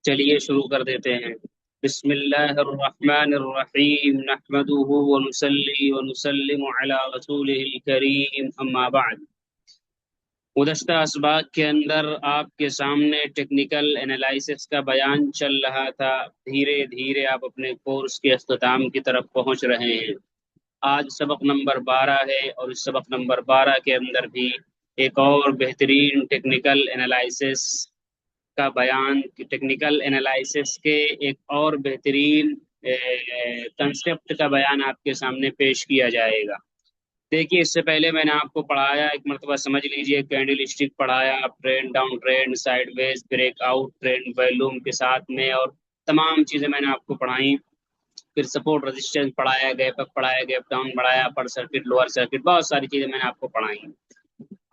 चलिए शुरू कर देते हैं। बिस्मिल्लाहिर्रहमानिर्रहीम नहमदुहु व नुसल्ली व नुसल्लिमु अला रसूलिहिल करीम अम्मा बाद। गुज़श्ता असबाक के अंदर आपके सामने टेक्निकल एनालिसिस का बयान चल रहा था। धीरे धीरे आप अपने कोर्स के अख्ताम की तरफ पहुंच रहे हैं। आज सबक नंबर 12 है और इस सबक नंबर 12 के अंदर भी एक और बेहतरीन टेक्निकल एनालिसिस का बयान, टेक्निकल एनालिसिस के एक और बेहतरीन कंसेप्ट का बयान आपके सामने पेश किया जाएगा। देखिए, इससे पहले मैंने आपको पढ़ाया, एक मरतबा समझ लीजिए, कैंडल स्टिक पढ़ाया, trend down trend sideways breakout trend volume के साथ में, और तमाम चीज़ें मैंने आपको पढ़ाई। फिर सपोर्ट रेजिस्टेंस पढ़ाया, गैप अप पढ़ाया, गैप डाउन पढ़ाया, अपर सर्किट लोअर सर्किट, बहुत सारी चीज़ें मैंने आपको पढ़ाई।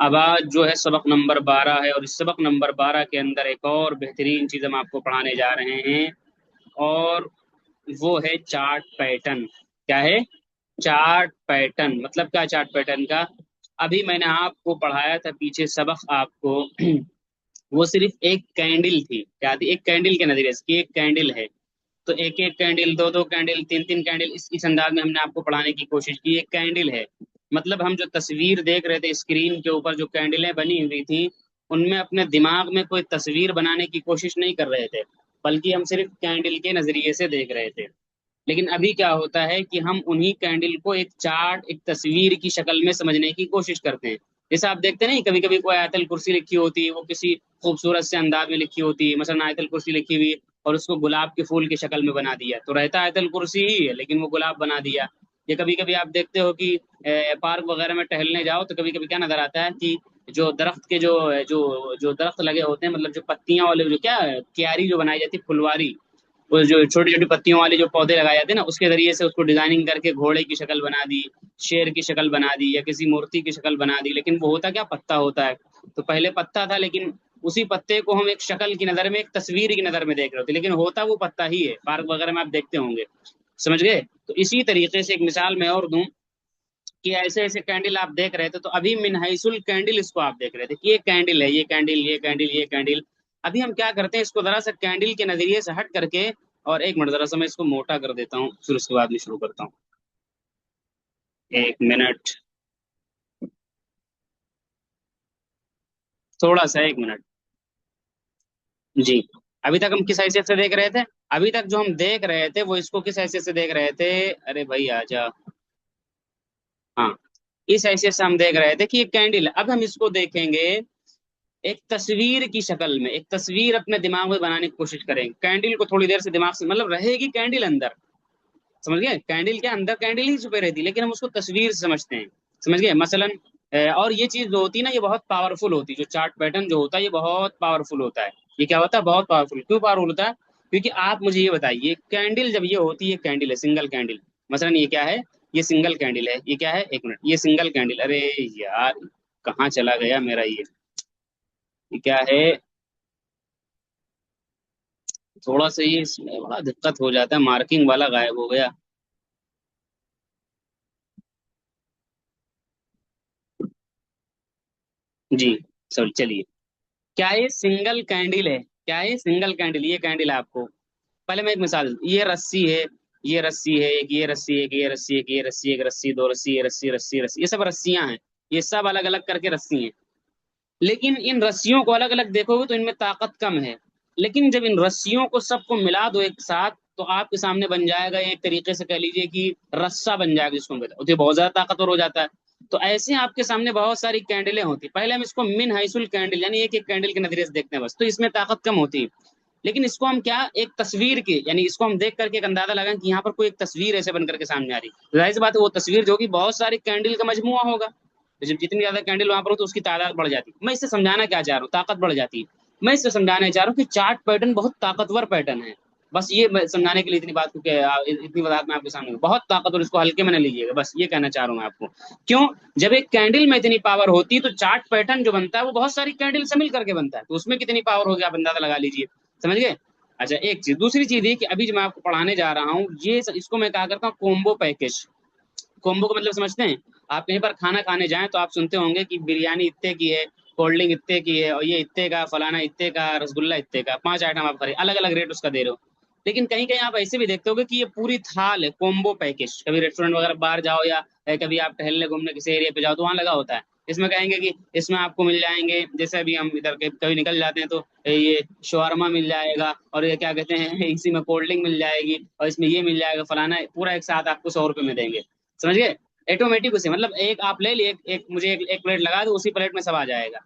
अब आज जो है सबक नंबर 12 है, और इस सबक नंबर 12 के अंदर एक और बेहतरीन चीज़ हम आपको पढ़ाने जा रहे हैं, और वो है चार्ट पैटर्न। क्या है? Chart pattern. मतलब क्या चार्ट पैटर्न का? अभी मैंने आपको पढ़ाया था पीछे सबक आपको वो सिर्फ एक कैंडल थी। क्या थी? एक कैंडल के नजरिए से कि एक कैंडल है, तो एक एक कैंडल, दो दो कैंडल, तीन तीन कैंडल, इस अंदाज में हमने आपको पढ़ाने की कोशिश की। एक कैंडल है, मतलब हम जो तस्वीर देख रहे थे स्क्रीन के ऊपर, जो कैंडलें बनी हुई थी, उनमें अपने दिमाग में कोई तस्वीर बनाने की कोशिश नहीं कर रहे थे, बल्कि हम सिर्फ कैंडल के नजरिए से देख रहे थे। लेकिन अभी क्या होता है कि हम उन्हीं कैंडल को एक चार्ट, एक तस्वीर की शक्ल में समझने की कोशिश करते हैं। जैसे आप देखते नहीं, कभी कभी कोई आयतल कुर्सी लिखी होती है, वो किसी खूबसूरत से अंदाज में लिखी होती है, मसलन आयतल कुर्सी लिखी हुई और उसको गुलाब के फूल की शक्ल में बना दिया, तो रहता आयतल कुर्सी ही है लेकिन वो गुलाब बना दिया। या कभी कभी आप देखते हो कि पार्क वगैरह में टहलने जाओ तो कभी कभी क्या नजर आता है कि जो दरख्त के जो जो जो दरख्त लगे होते हैं, मतलब जो पत्तियां वाले, जो क्या क्यारी जो बनाई जाती है, फुलवारी, वो जो छोटी छोटी पत्तियों वाले जो पौधे लगाए जाते हैं ना, उसके जरिए से उसको डिजाइनिंग करके घोड़े की शक्ल बना दी, शेर की शक्ल बना दी, या किसी मूर्ति की शक्ल बना दी। लेकिन वो होता क्या? पत्ता होता है। तो पहले पत्ता था, लेकिन उसी पत्ते को हम एक शक्ल की नजर में, एक तस्वीर की नजर में देख रहे होते, लेकिन होता वो पत्ता ही है। पार्क वगैरह में आप देखते होंगे। समझ गए? तो इसी तरीके से एक मिसाल मैं और दूं कि ऐसे ऐसे कैंडल आप देख रहे थे, तो अभी मिनहाइसुल कैंडल इसको आप देख रहे थे कि ये कैंडल है, ये कैंडल, ये कैंडल, ये कैंडल। अभी हम क्या करते हैं, इसको जरा सा कैंडल के नजरिए से हट करके, और एक मिनट जरा सा मैं इसको मोटा कर देता हूँ, फिर उसके बाद में शुरू करता हूँ। एक मिनट, थोड़ा सा, एक मिनट। जी। अभी तक हम किस हैसियत से देख रहे थे? अभी तक जो हम देख रहे थे वो इसको किस हैसियत से देख रहे थे? अरे भाई आजा। हाँ, इस हैसियत से हम देख रहे थे कि ये कैंडल है। अब हम इसको देखेंगे एक तस्वीर की शक्ल में, एक तस्वीर अपने दिमाग में बनाने की कोशिश करेंगे। कैंडल को थोड़ी देर से दिमाग से, मतलब रहेगी कैंडल अंदर, समझ गए? कैंडल के अंदर कैंडल ही छुपे रहती है, लेकिन हम उसको तस्वीर से समझते हैं। समझ गए? मसलन और ये चीज जो होती है ना, ये बहुत पावरफुल होती है। जो चार्ट पैटर्न जो होता है, ये बहुत पावरफुल होता है। ये क्या होता है? बहुत पावरफुल। क्यों पावरफुल होता है? क्योंकि आप मुझे ये बताइए, कैंडल जब ये होती है, कैंडल है, सिंगल कैंडल। मसलन ये क्या है? ये सिंगल कैंडल है। ये क्या है? एक मिनट, ये सिंगल कैंडल। अरे यार, कहाँ चला गया मेरा ये क्या है? थोड़ा सा ये इसमें बड़ा दिक्कत हो जाता है, मार्किंग वाला गायब हो गया। जी। चल चलिए। क्या ये सिंगल कैंडल है? क्या है? Single candle. ये कैंडल है आपको। पहले मैं एक मिसाल, ये रस्सी है, ये रस्सी है, एक ये रस्सी है, एक ये रस्सी है, एक ये रस्सी, एक रस्सी, दो रस्सी, ये रस्सी, रस्सी, रस्सी, ये सब रस्सियां हैं। ये सब अलग अलग करके रस्सी हैं। लेकिन इन रस्सियों को अलग अलग देखोगे तो इनमें ताकत कम है। लेकिन जब इन रस्सियों को सबको मिला दो एक साथ, तो आपके सामने बन जाएगा, एक तरीके से कह लीजिए कि रस्सा बन जाएगा, जिसको हम कहते हैं, तो ये बहुत ज्यादा ताकतवर हो जाता है। तो ऐसे आपके सामने बहुत सारी कैंडलें होती, पहले हम इसको मिन हाइसुल कैंडल, यानी एक एक कैंडल के नजरिए से देखते हैं बस, तो इसमें ताकत कम होती है। लेकिन इसको हम क्या, एक तस्वीर के, यानी इसको हम देख करके एक अंदाजा लगाएं कि यहाँ पर कोई एक तस्वीर ऐसे बन करके सामने आ रही है, तो जाहिर सी बात है वो तस्वीर जो कि बहुत सारी कैंडल का मजमुआ होगा। तो जब जितनी ज्यादा कैंडल वहां पर हो तो उसकी तादाद बढ़ जाती है। मैं इससे समझाना क्या चाह रहा हूँ? ताकत बढ़ जाती है। मैं इससे समझाना चाह रहा हूँ कि चार्ट पैटर्न बहुत ताकतवर पैटर्न है। बस ये मैं समझाने के लिए इतनी बात को, इतनी वजाहत मैं आपके सामने हूँ। बहुत ताकतवर, इसको हल्के में न लीजिएगा, बस ये कहना चाह रहा हूँ मैं आपको। क्यों? जब एक कैंडल में इतनी पावर होती है, तो चार्ट पैटर्न जो बनता है वो बहुत सारी कैंडल से मिल करके बनता है, तो उसमें कितनी पावर होगी आप अंदाजा लगा लीजिए। समझ गए? अच्छा, एक चीज, दूसरी चीज ये कि अभी जो मैं आपको पढ़ाने जा रहा हूँ, ये इसको मैं क्या करता हूँ, कोम्बो पैकेज। कॉम्बो का मतलब समझते हैं? आप कहीं पर खाना खाने जाएं तो आप सुनते होंगे कि बिरयानी इतने की है, कोल्ड ड्रिंक इतने की है, और ये इतने का, फलाना इतने का, रसगुल्ला इतने का, 5 आइटम आप खरीद, अलग अलग रेट उसका दे रहे हो। लेकिन कहीं कहीं आप ऐसे भी देखते होगे कि ये पूरी थाल है, कॉम्बो पैकेज। कभी रेस्टोरेंट वगैरह बाहर जाओ, या कभी आप टहलने घूमने किसी एरिया पे जाओ, तो वहां लगा होता है। इसमें कहेंगे कि इसमें आपको मिल जाएंगे, जैसे अभी हम इधर के कभी निकल जाते हैं तो ये शवारमा मिल जाएगा, और ये क्या कहते हैं इसी में कोल्ड ड्रिंक मिल जाएगी, और इसमें ये मिल जाएगा फलाना, पूरा एक साथ आपको 100 रुपए में देंगे। समझ गए? ऑटोमेटिक उसे मतलब एक आप ले लिए, एक मुझे एक प्लेट लगा दो, उसी प्लेट में सब आ जाएगा।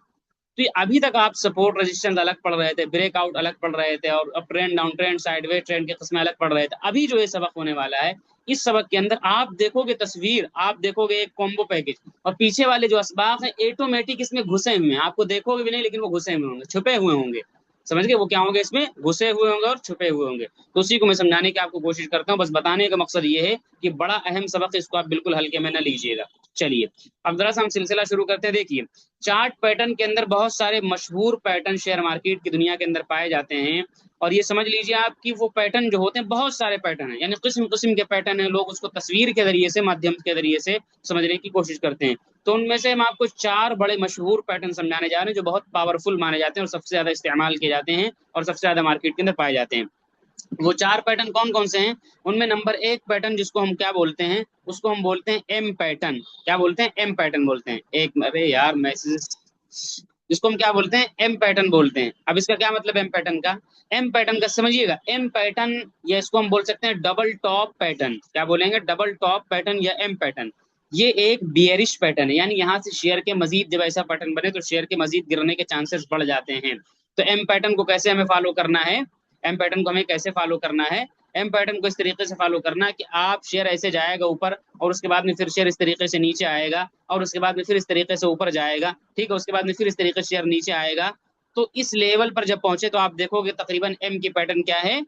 तो ये अभी तक आप सपोर्ट रेजिस्टेंस अलग पढ़ रहे थे, ब्रेकआउट अलग पढ़ रहे थे, और अब trend down trend sideway trend के किस्में अलग पढ़ रहे थे। अभी जो ये सबक होने वाला है, इस सबक के अंदर आप देखोगे तस्वीर, आप देखोगे एक कॉम्बो पैकेज, और पीछे वाले जो असबाब हैं ऑटोमेटिक इसमें घुसे हुए हैं, आपको देखोगे भी नहीं लेकिन वो घुसे हुए होंगे, छुपे हुए होंगे। समझ गए? वो क्या होंगे, इसमें घुसे हुए होंगे और छुपे हुए होंगे। तो उसी को मैं समझाने की आपको कोशिश करता हूँ। बस बताने का मकसद ये है कि बड़ा अहम सबक है, इसको आप बिल्कुल हल्के में न लीजिएगा। चलिए, अब जरा सा हम सिलसिला शुरू करते हैं। देखिए, चार्ट पैटर्न के अंदर बहुत सारे मशहूर पैटर्न शेयर मार्केट की दुनिया के अंदर पाए जाते हैं। और ये समझ लीजिए आप कि वो पैटर्न जो होते हैं, बहुत सारे पैटर्न हैं, यानी किस्म किस्म के पैटर्न हैं। लोग उसको तस्वीर के जरिए से, माध्यम के जरिए से समझने की कोशिश करते हैं। तो उनमें से हम आपको 4 बड़े मशहूर पैटर्न समझाने जा रहे हैं, जो बहुत पावरफुल माने जाते हैं और सबसे ज्यादा इस्तेमाल किए जाते हैं और सबसे ज्यादा मार्केट के अंदर पाए जाते हैं। वो 4 पैटर्न कौन कौन से हैं? उनमें नंबर 1 पैटर्न जिसको हम क्या बोलते हैं, उसको हम बोलते हैं एम पैटर्न। क्या बोलते हैं? एम पैटर्न बोलते हैं। एक, अरे यार मैसेज, जिसको हम क्या बोलते हैं? एम पैटर्न बोलते हैं। अब इसका क्या मतलब एम पैटर्न का? एम पैटर्न का समझिएगा, एम पैटर्न, या इसको हम बोल सकते हैं डबल टॉप पैटर्न। क्या बोलेंगे? डबल टॉप पैटर्न या एम पैटर्न। ये एक बियरिश पैटर्न है, यानी यहाँ से शेयर के मजीद जब ऐसा पैटर्न बने तो शेयर के मजीद गिरने के चांसेस बढ़ जाते हैं। तो एम पैटर्न को कैसे हमें फॉलो करना है? एम पैटर्न को हमें कैसे फॉलो करना है? एम पैटर्न को इस तरीके से फॉलो करना है कि आप शेयर ऐसे जाएगा ऊपर, और उसके बाद में फिर शेयर इस तरीके से नीचे आएगा, और उसके बाद में फिर इस तरीके से ऊपर जाएगा, ठीक है, उसके बाद में फिर इस तरीके से शेयर नीचे आएगा। तो इस लेवल पर जब पहुंचे तो आप देखोगे तकरीबन एम की पैटर्न क्या है?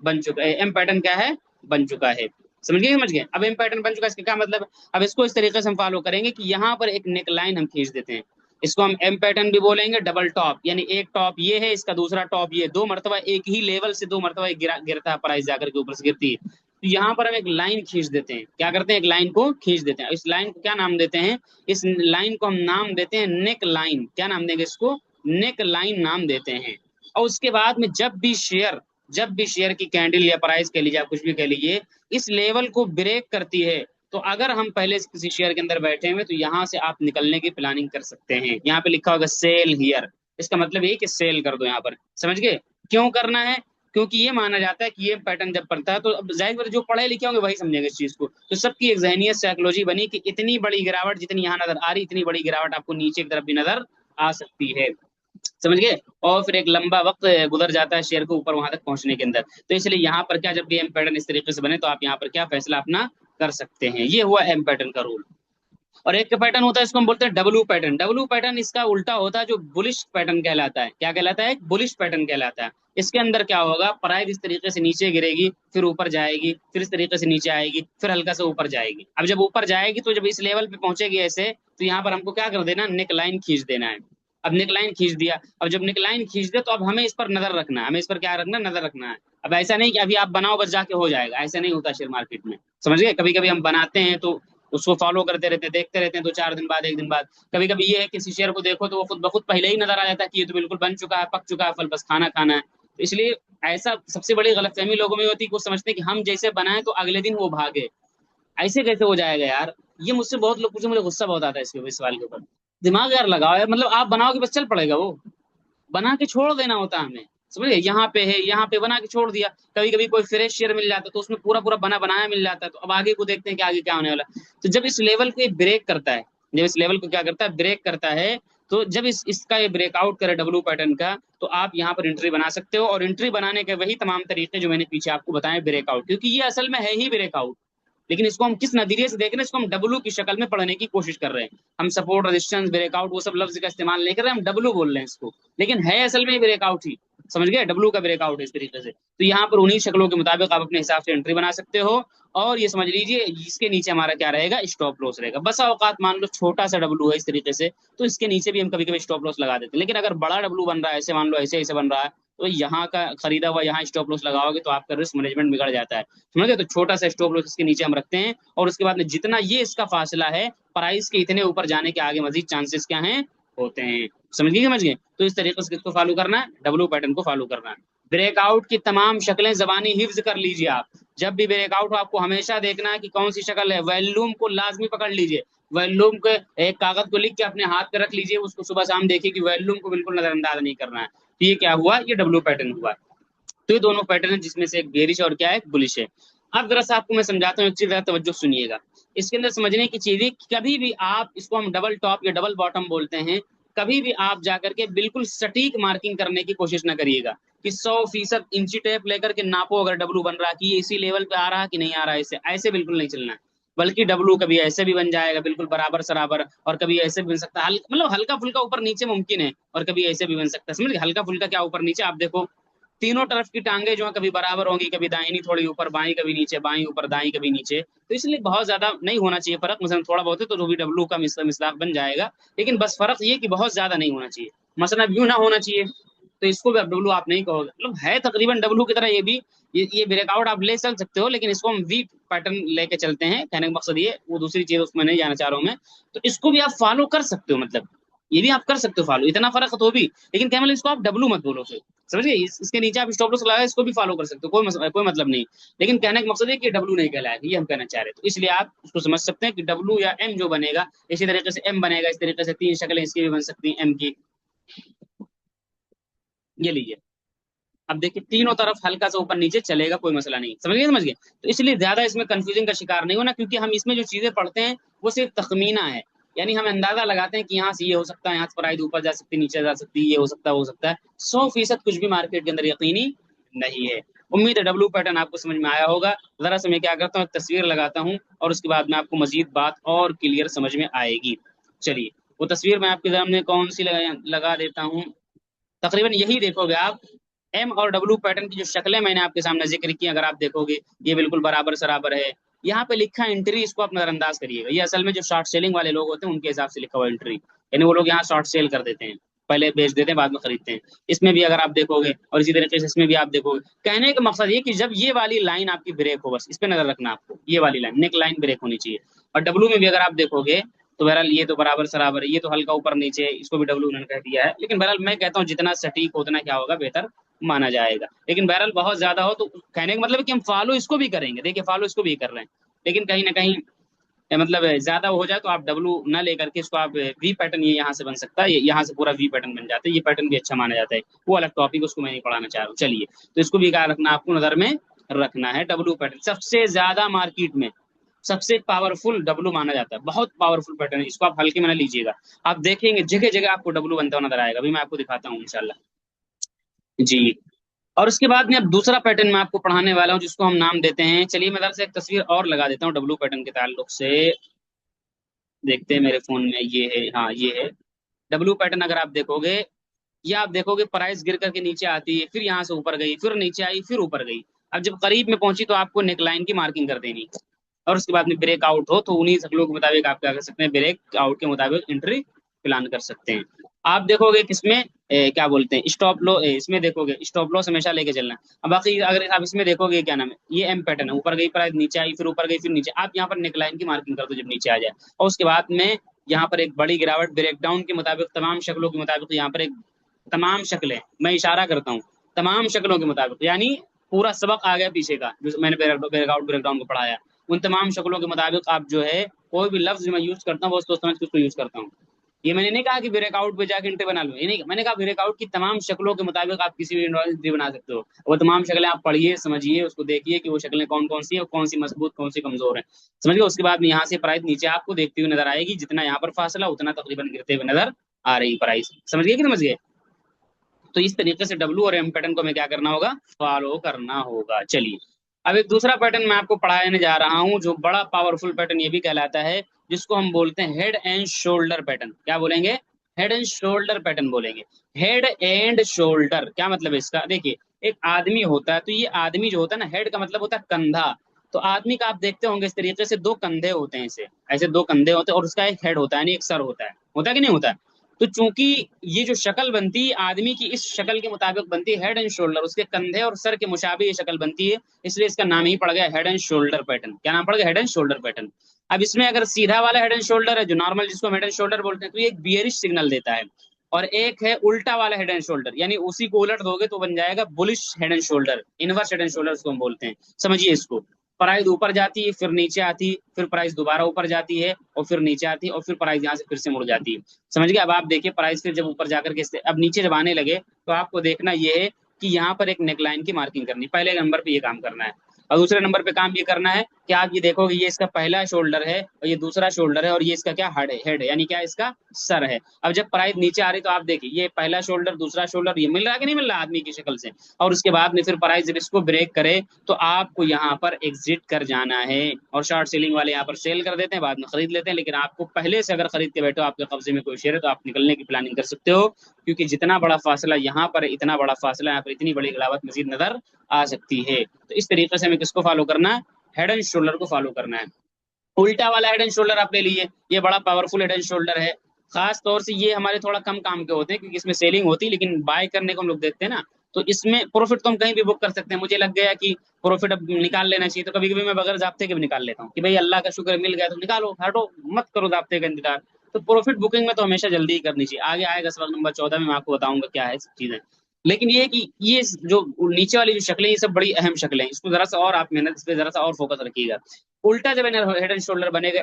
बन चुका है। एम पैटर्न क्या है? बन चुका है। समझ गए? समझ गए? अब एम पैटर्न बन चुका है, इसका क्या मतलब? अब इसको इस तरीके से हम फॉलो करेंगे कि यहाँ पर एक नेक लाइन हम खींच देते हैं। इसको हम एम पैटर्न भी बोलेंगे, डबल टॉप, यानी एक टॉप ये है, इसका दूसरा टॉप ये, 2 मरतबा एक ही लेवल से 2 मरतबा गिरता है प्राइस, जाकर के ऊपर से गिरती है। तो यहाँ पर हम एक लाइन खींच देते हैं। क्या करते हैं? एक लाइन को खींच देते हैं। इस लाइन को क्या नाम देते हैं? इस लाइन को हम नाम देते हैं नेक लाइन। क्या नाम देंगे इसको? नेक लाइन नाम देते हैं। और उसके बाद में जब भी शेयर की कैंडल या प्राइस कह लीजिए, आप कुछ भी कह लीजिए, इस लेवल को ब्रेक करती है, तो अगर हम पहले से किसी शेयर के अंदर बैठे हुए, तो यहाँ से आप निकलने की प्लानिंग कर सकते हैं। यहाँ पे लिखा होगा सेल हियर, इसका मतलब ये कि सेल कर दो यहाँ पर। समझ गए? क्यों करना है? क्योंकि ये माना जाता है कि ये पैटर्न जब बनता है, तो अब जाहिर बात है जो पढ़े लिखे होंगे वही समझेंगे इस चीज को। तो सबकी एक जहनियत साइकोलॉजी बनी कि इतनी बड़ी गिरावट जितनी यहाँ नजर आ रही, इतनी बड़ी गिरावट आपको नीचे की तरफ भी नजर आ सकती है। समझ गए? और फिर एक लंबा वक्त गुजर जाता है शेयर को ऊपर वहां तक पहुंचने के अंदर। तो इसलिए यहाँ पर क्या, जब भी एम पैटर्न इस तरीके से बने, तो आप यहाँ पर क्या फैसला अपना कर सकते हैं। ये हुआ एम पैटर्न का रूल। और एक पैटर्न होता है, इसको हम बोलते हैं डब्लू पैटर्न। डब्लू पैटर्न इसका उल्टा होता है, जो बुलिश पैटर्न कहलाता है। क्या कहलाता है? बुलिश पैटर्न कहलाता है। इसके अंदर क्या होगा, प्राइस इस तरीके से नीचे गिरेगी, फिर ऊपर जाएगी, फिर इस तरीके से नीचे आएगी, फिर हल्का से ऊपर जाएगी। अब जब ऊपर जाएगी, तो जब इस लेवल पे पहुंचेगी ऐसे, तो यहाँ पर हमको क्या कर देना? नेक लाइन खींच देना है। अब नेक लाइन खींच दिया। अब जब नेक लाइन खींच दिया, तो अब हमें इस पर नजर रखना है। हमें इस पर क्या रखना? नजर रखना है। अब ऐसा नहीं कि अभी आप बनाओ बस जाके हो जाएगा, ऐसा नहीं होता शेयर मार्केट में। समझ गए? कभी कभी हम बनाते हैं तो उसको फॉलो करते रहते हैं, देखते रहते हैं, 2-4 दिन बाद, 1 दिन बाद। कभी कभी ये है किसी शेयर को देखो तो वो खुद ब खुद पहले ही नजर आ जाता है कि ये तो बिल्कुल बन चुका है, पक चुका है फल, बस खाना खाना है। तो इसलिए ऐसा सबसे बड़ी गलतफहमी लोगों में होती है कि वो समझते हैं कि हम जैसे बनाए तो अगले दिन वो भागे। ऐसे कैसे हो जाएगा यार? ये मुझसे बहुत लोग पूछे, मुझे गुस्सा बहुत आता है इसके इस सवाल के ऊपर। दिमाग यार लगाओ यार, मतलब आप बनाओगे बस चल पड़ेगा वो, बना के छोड़ देना होता है हमें। समझे? यहाँ पे है, यहाँ पे बना के छोड़ दिया। कभी कभी कोई फ्रेश शेयर मिल जाता है तो उसमें पूरा पूरा बना बनाया मिल जाता है, तो अब आगे को देखते हैं कि आगे क्या होने वाला है। तो जब इस लेवल को ब्रेक करता है, जब इस लेवल को क्या करता है? ब्रेक करता है। तो जब इसका ये ब्रेकआउट करे डब्ल्यू पैटर्न का, तो आप यहाँ पर एंट्री बना सकते हो। और एंट्री बनाने के वही तमाम तरीके जो मैंने पीछे आपको बताए, ब्रेकआउट, क्योंकि ये असल में है ही ब्रेकआउट। लेकिन इसको हम किस नजरिए से देख रहे हैं? इसको हम डब्लू की शक्ल में पढ़ने की कोशिश कर रहे हैं। हम सपोर्ट, रेजिस्टेंस, ब्रेकआउट वो सब लफ्ज का इस्तेमाल नहीं कर रहे, हम डब्लू बोल रहे हैं इसको। लेकिन है असल में ब्रेकआउट ही। समझ गए? डब्लू का ब्रेकआउट है इस तरीके से। तो यहाँ पर उन्हीं शक्लों के मुताबिक आप अपने हिसाब से एंट्री बना सकते हो। और ये समझ लीजिए, इसके नीचे हमारा क्या रहेगा? स्टॉप लॉस रहेगा। बस औकात मान लो छोटा सा डब्लू है इस तरीके से, तो इसके नीचे भी हम कभी कभी स्टॉप लॉस लगा देते हैं। लेकिन अगर बड़ा डब्लू बन रहा है, ऐसे मान लो ऐसे ऐसे बन रहा है, तो यहाँ का खरीदा हुआ यहाँ स्टॉप लॉस लगाओगे तो आपका रिस्क मैनेजमेंट बिगड़ जाता है। समझ गए? तो छोटा सा स्टॉप लॉस इसके नीचे हम रखते हैं, और उसके बाद में जितना ये इसका फासला है, प्राइस के इतने ऊपर जाने के आगे मजीद चांसेस क्या हैं? होते हैं। समझ गए। तो इस तरीके से किसको फॉलो करना है, डब्ल्यू पैटर्न को फॉलो करना है। ब्रेकआउट की तमाम शक्लें जबानी हिफ्ज कर लीजिए आप। जब भी ब्रेकआउट हो आपको हमेशा देखना है कि कौन सी शक्ल है। वॉल्यूम को लाजमी पकड़ लीजिए, वॉल्यूम के एक कागज को लिख के अपने हाथ पे रख लीजिए, उसको सुबह शाम देखिए कि वॉल्यूम को बिल्कुल नजरअंदाज नहीं करना है। तो ये क्या हुआ, ये डब्ल्यू पैटर्न हुआ। तो ये दोनों पैटर्न है जिसमें से एक बेरिश और क्या है, बुलिश है। अब जरा सा आपको मैं समझाता हूँ, एक चीज जरा तवज्जो सुनिएगा। इसके अंदर समझने की चीज है कि कभी भी आप, इसको हम डबल टॉप या डबल बॉटम बोलते हैं, कभी भी आप जाकर के बिल्कुल सटीक मार्किंग करने की कोशिश ना करिएगा कि 100% इंची टेप लेकर के नापो अगर डब्लू बन रहा कि ये इसी लेवल पे आ रहा कि नहीं आ रहा, ऐसे ऐसे बिल्कुल नहीं चलना है। बल्कि डब्लू कभी ऐसे भी बन जाएगा बिल्कुल बराबर सराबर, और कभी ऐसे भी बन सकता है, मतलब हल्का फुल्का ऊपर नीचे मुमकिन है, और कभी ऐसे भी बन सकता है। समझ गए, हल्का फुल्का क्या ऊपर नीचे, आप देखो तीनों तरफ की टांगे जो है कभी बराबर होंगी, कभी दाहिनी थोड़ी ऊपर बाई, कभी नीचे बाई ऊपर दाई, कभी नीचे। तो इसलिए बहुत ज्यादा नहीं होना चाहिए फर्क, मतलब थोड़ा बहुत है तो भी डब्लू का मिसदाक बन जाएगा। लेकिन बस फर्क ये कि बहुत ज्यादा नहीं होना चाहिए, मसला यूं ना होना चाहिए। तो इसको भी अब डब्लू आप नहीं कहोगे, मतलब है तकरीबन डब्लू की तरह ये भी। ये ब्रेकआउट आप ले चल सकते हो, लेकिन इसको हम वी पैटर्न लेके चलते हैं, कहने का मकसद ये, वो दूसरी चीज उसमें नहीं जाना चाह रहा हूँ मैं। तो इसको भी आप फॉलो कर सकते हो, मतलब ये भी आप कर सकते हो फॉलो, इतना फर्क तो भी। लेकिन क्या मतलब इसको आप डब्लू मत बोलो फिर, समझ गए। इसके नीचे आप स्टॉप लॉस लगाए, इसको भी फॉलो कर सकते हो, कोई मतलब नहीं। लेकिन कहने का मकसद है कि डब्लू नहीं कहलाएगा, ये हम कहना चाह रहे हैं। तो इसलिए आप उसको समझ सकते हैं कि डब्लू या एम जो बनेगा, इसी तरीके से एम बनेगा, इस तरीके से तीन शक्लें इसकी भी बन सकती हैं एम की। ये लीजिए, अब देखिए तीनों तरफ हल्का सा ऊपर नीचे चलेगा, कोई मसला नहीं, समझ गए। तो इसलिए ज्यादा इसमें कंफ्यूजन का शिकार नहीं होना, क्योंकि हम इसमें जो चीजें पढ़ते हैं वो सिर्फ तखमीना है। यानी हम अंदाजा लगाते हैं कि यहाँ से ये हो सकता है, यहाँ से प्राइस ऊपर जा सकती है, नीचे जा सकती है, ये हो सकता है, हो सकता है। 100% कुछ भी मार्केट के अंदर यकीनी नहीं है। उम्मीद है डब्लू पैटर्न आपको समझ में आया होगा। जरा से मैं क्या करता हूँ, तस्वीर लगाता हूँ, और उसके बाद में आपको मजीद बात और क्लियर समझ में आएगी। चलिए, वो तस्वीर मैं आपके सामने कौन सी लगा देता हूँ। तकरीबन यही देखोगे आप, एम और डब्ल्यू पैटर्न की जो शक्लें मैंने आपके सामने जिक्र की, अगर आप देखोगे ये बिल्कुल बराबर सराबर है। यहाँ पे लिखा एंट्री, इसको आप नजरअंदाज करिएगा, ये असल में जो शॉर्ट सेलिंग वाले लोग होते हैं उनके हिसाब से लिखा हुआ एंट्री, यानी वो लोग यहाँ शॉर्ट सेल कर देते हैं, पहले बेच देते हैं बाद में खरीदते हैं। इसमें भी अगर आप देखोगे, और इसी तरीके से इसमें भी आप देखोगे, कहने का मकसद ये कि जब ये वाली लाइन आपकी ब्रेक हो, बस इस पे नजर रखना आपको, ये वाली लाइन नेक लाइन ब्रेक होनी चाहिए। और डब्ल्यू में भी अगर आप देखोगे तो बहरहाल ये तो बराबर सराबर है, ये तो हल्का ऊपर नीचे है, इसको भी डब्ल्यू उन्होंने कह दिया है। लेकिन बहरहाल मैं कहता हूँ जितना सटीक उतना क्या होगा, बेहतर माना जाएगा। लेकिन बहरहाल बहुत ज्यादा हो तो कहने का मतलब है कि हम फॉलो इसको भी करेंगे, देखिए फॉलो इसको भी कर रहे हैं। लेकिन कहीं ना कहीं मतलब ज्यादा हो जाए तो आप डब्ल्यू ना लेकर के इसको आप वी पैटर्न, ये यहाँ से बन सकता है, ये यहाँ से पूरा वी पैटर्न बन जाता है, ये पैटर्न भी अच्छा माना जाता है। वो अलग टॉपिक, उसको मैं नहीं पढ़ाना चाह रहा हूँ। चलिए, तो इसको भी क्या रखना, आपको नजर में रखना है। डब्ल्यू पैटर्न सबसे ज्यादा मार्केट में सबसे पावरफुल डब्लू माना जाता है, बहुत पावरफुल पैटर्न है, इसको आप हल्के में ना लीजिएगा। आप देखेंगे जगह जगह आपको डब्लू बनता हुआ नजर आएगा, अभी मैं आपको दिखाता हूँ इंशाल्लाह जी। और उसके बाद में अब दूसरा पैटर्न मैं आपको पढ़ाने वाला हूँ, जिसको हम नाम देते हैं, चलिए मैं इधर से एक तस्वीर और लगा देता हूँ डब्लू पैटर्न के ताल्लुक से। देखते हैं मेरे फोन में, ये है, हाँ ये है डब्लू पैटर्न। अगर आप देखोगे, ये आप देखोगे प्राइस गिर करके नीचे आती है, फिर यहाँ से ऊपर गई, फिर नीचे आई, फिर ऊपर गई। अब जब करीब में पहुंची तो आपको नेकलाइन की मार्किंग कर देनी, और उसके बाद में ब्रेक आउट हो तो उन्हीं शक्लों के मुताबिक आप क्या कर सकते हैं, ब्रेक आउट के मुताबिक एंट्री प्लान कर सकते हैं। आप देखोगे किसमें क्या बोलते हैं, स्टॉप लो, इसमें देखोगे स्टॉप लॉस हमेशा लेके चलना। अब बाकी अगर आप इसमें देखोगे, क्या नाम है, ये एम पैटर्न है, ऊपर गई प्राइस, नीचे आई, फिर ऊपर गई, फिर नीचे। आप यहाँ पर नेकलाइन की मार्किंग कर दो जब नीचे आ जाए, और उसके बाद में यहाँ पर एक बड़ी गिरावट ब्रेकडाउन के मुताबिक, तमाम शक्लों के मुताबिक, तो यहाँ पर एक तमाम शक्लें, मैं इशारा करता हूँ तमाम शक्लों के मुताबिक, यानी पूरा सबक आ गया पीछे का जो मैंने ब्रेकआउट ब्रेकडाउन को पढ़ाया, उन तमाम शक्लों के मुताबिक आप जो है, कोई भी लफ्ज मैं यूज करता हूँ वो सोच समझ के उसको यूज करता हूँ। ये मैंने नहीं कहा कि ब्रेकआउट पे जाके एंट्री बना लो, ये नहीं, मैंने कहा ब्रेकआउट की तमाम शक्लों के मुताबिक आप किसी भी एंट्री बना सकते हो। वो तमाम शक्लें आप पढ़िए, समझिए, उसको देखिए कि वो शक्लें कौन कौन सी है, कौन सी मजबूत, कौन सी कमजोर है, समझिए। उसके बाद में यहाँ से प्राइस नीचे आपको देखती हुई नजर आएगी, जितना यहाँ पर फासला उतना तकरीबन गिरते हुए नजर आ रही प्राइस, समझ गए कि समझ गए। तो इस तरीके से डब्ल्यू और एम पैटर्न को हमें क्या करना होगा, फॉलो करना होगा। चलिए, अब एक दूसरा पैटर्न मैं आपको पढ़ाने जा रहा हूँ, जो बड़ा पावरफुल पैटर्न ये भी कहलाता है, जिसको हम बोलते हैं हेड एंड शोल्डर पैटर्न। क्या बोलेंगे, हेड एंड शोल्डर पैटर्न बोलेंगे। हेड एंड शोल्डर क्या मतलब है इसका, देखिए एक आदमी होता है, तो ये आदमी जो होता है ना, हेड का मतलब होता है कंधा। तो आदमी का आप देखते होंगे इस तरीके से दो कंधे होते हैं, ऐसे ऐसे दो कंधे होते हैं, और उसका एक हेड होता है, यानी एक सर होता है कि नहीं होता है। तो चूंकि ये जो शक्ल बनती है आदमी की, इस शक्ल के मुताबिक बनती है हेड एंड शोल्डर, उसके कंधे और सर के मुशाबे ये शक्ल बनती है, इसलिए इसका नाम ही पड़ गया हेड एंड शोल्डर पैटर्न। क्या नाम पड़ गया, हेड एंड शोल्डर पैटर्न। अब इसमें अगर सीधा वाला हेड एंड शोल्डर है, जो नॉर्मल जिसको हेड एंड शोल्डर बोलते हैं, तो ये एक बियरिश सिग्नल देता है। और एक है उल्टा वाला हेड एंड शोल्डर, यानी उसी को उलट दोगे तो बन जाएगा bullish head and shoulder, inverse head and shoulder उसको हम बोलते हैं। समझिए इसको, प्राइस ऊपर जाती है, फिर नीचे आती है, फिर प्राइस दोबारा ऊपर जाती है और फिर नीचे आती है, और फिर प्राइस यहाँ से फिर से मुड़ जाती है। समझ गए? अब आप देखिए प्राइस फिर जब ऊपर जाकर के अब नीचे जब आने लगे तो आपको देखना ये है कि यहाँ पर एक नेकलाइन की मार्किंग करनी, पहले नंबर पे ये काम करना है। और दूसरे नंबर पे काम ये करना है कि आप ये देखोगे ये इसका पहला शोल्डर है और ये दूसरा शोल्डर है और ये इसका क्या हेड है, यानी क्या इसका सर है। अब जब प्राइस नीचे आ रही तो आप देखिए ये पहला शोल्डर दूसरा शोल्डर ये मिल रहा है कि नहीं मिल रहा आदमी की शक्ल से। और उसके बाद में फिर प्राइस जब इसको ब्रेक करे तो आपको यहाँ पर एग्जिट कर जाना है। और शॉर्ट सेलिंग वाले यहाँ पर सेल कर देते हैं, बाद में खरीद लेते हैं, लेकिन आपको पहले से अगर खरीद के बैठो, आपके कब्जे में कोई शेयर है, तो आप निकलने की प्लानिंग कर सकते हो, क्योंकि जितना बड़ा फासला यहाँ पर, इतना बड़ा फासला यहाँ पर, इतनी बड़ी गिरावट मजीद नजर आ सकती है। तो इस तरीके से हमें किसको फॉलो करना है? हेड एंड शोल्डर को फॉलो करना है। उल्टा वाला हेड एंड शोल्डर आप ले लीजिए, ये बड़ा पावरफुल हेड एंड शोल्डर है। खास तौर से ये हमारे थोड़ा कम काम के होते हैं क्योंकि इसमें सेलिंग होती है, लेकिन बाय करने को हम लोग देखते हैं ना, तो इसमें प्रॉफिट तो हम कहीं भी बुक कर सकते हैं। मुझे लग गया कि प्रॉफिट अब निकाल लेना चाहिए, तो कभी कभी मैं बगैर जाब्ते के भी निकाल लेता हूँ कि भाई अल्लाह का शुक्र मिल गया तो निकालो, हटो मत करो जाब्ते का इंतजार। तो प्रॉफिट बुकिंग में तो हमेशा जल्दी ही करनी चाहिए। आगे आएगा सबक नंबर 14 में, मैं आपको बताऊंगा क्या है सब चीजें। लेकिन ये कि ये जो नीचे वाली जो शक्लें, ये सब बड़ी अहम शक्लें हैं, इसको जरा सा और आप मेहनत, इस पे जरा सा और फोकस रखिएगा। उल्टा जब हेड एंड शोल्डर बनेगा,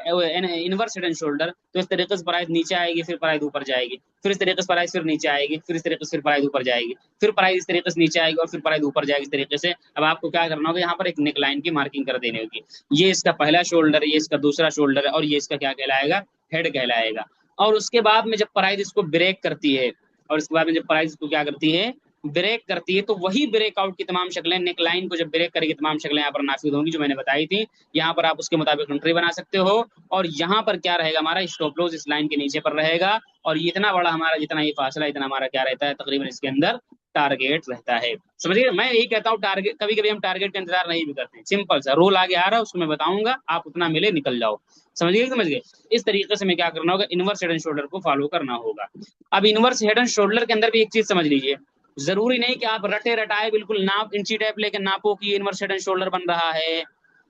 इनवर्स हेड एंड शोल्डर, तो इस तरीके से प्राइस नीचे आएगी, फिर प्राइस ऊपर जाएगी, फिर इस तरीके से प्राइस फिर नीचे आएगी, फिर इस तरीके से फिर प्राइस ऊपर जाएगी, फिर प्राइस इस तरीके से नीचे आएगी और फिर प्राइस ऊपर जाएगी। इस तरीके से अब आपको क्या करना होगा, यहाँ पर एक नेक लाइन की मार्किंग कर देनी होगी। ये इसका पहला शोल्डर है, ये इसका दूसरा शोल्डर है और ये इसका क्या कहलाएगा? हेड कहलाएगा। और उसके बाद में जब प्राइस इसको ब्रेक करती है, और इसके बाद में जब प्राइस इसको क्या करती है? ब्रेक करती है, तो वही ब्रेकआउट की तमाम शक्लें, नेक लाइन को जब ब्रेक करेगी तमाम शक्लें यहाँ पर नाफिज होंगी जो मैंने बताई थी। यहाँ पर आप उसके मुताबिक एंट्री बना सकते हो, और यहाँ पर क्या रहेगा हमारा? स्टॉप लॉस इस लाइन के नीचे पर रहेगा, और इतना बड़ा हमारा जितना ये फासला, इतना हमारा क्या रहता है? तकरीबन इसके अंदर टारगेट रहता है। समझिए, मैं यही कहता हूँ, टारगेट कभी कभी हम टारगेट का इंतजार नहीं भी करते हैं। सिंपल सा रोल आगे आ रहा है, उसको मैं बताऊंगा, आप उतना मिले निकल जाओ। समझ गए? इस तरीके से मैं क्या करना होगा? इनवर्स हेड एंड शोल्डर को फॉलो करना होगा। अब इनवर्स हेड एंड शोल्डर के अंदर भी एक चीज समझ लीजिए, जरूरी नहीं कि आप रटे रटाए बिल्कुल नाप इंची टेप लेके नापो कि इनवर्स हेड एंड शोल्डर बन रहा है।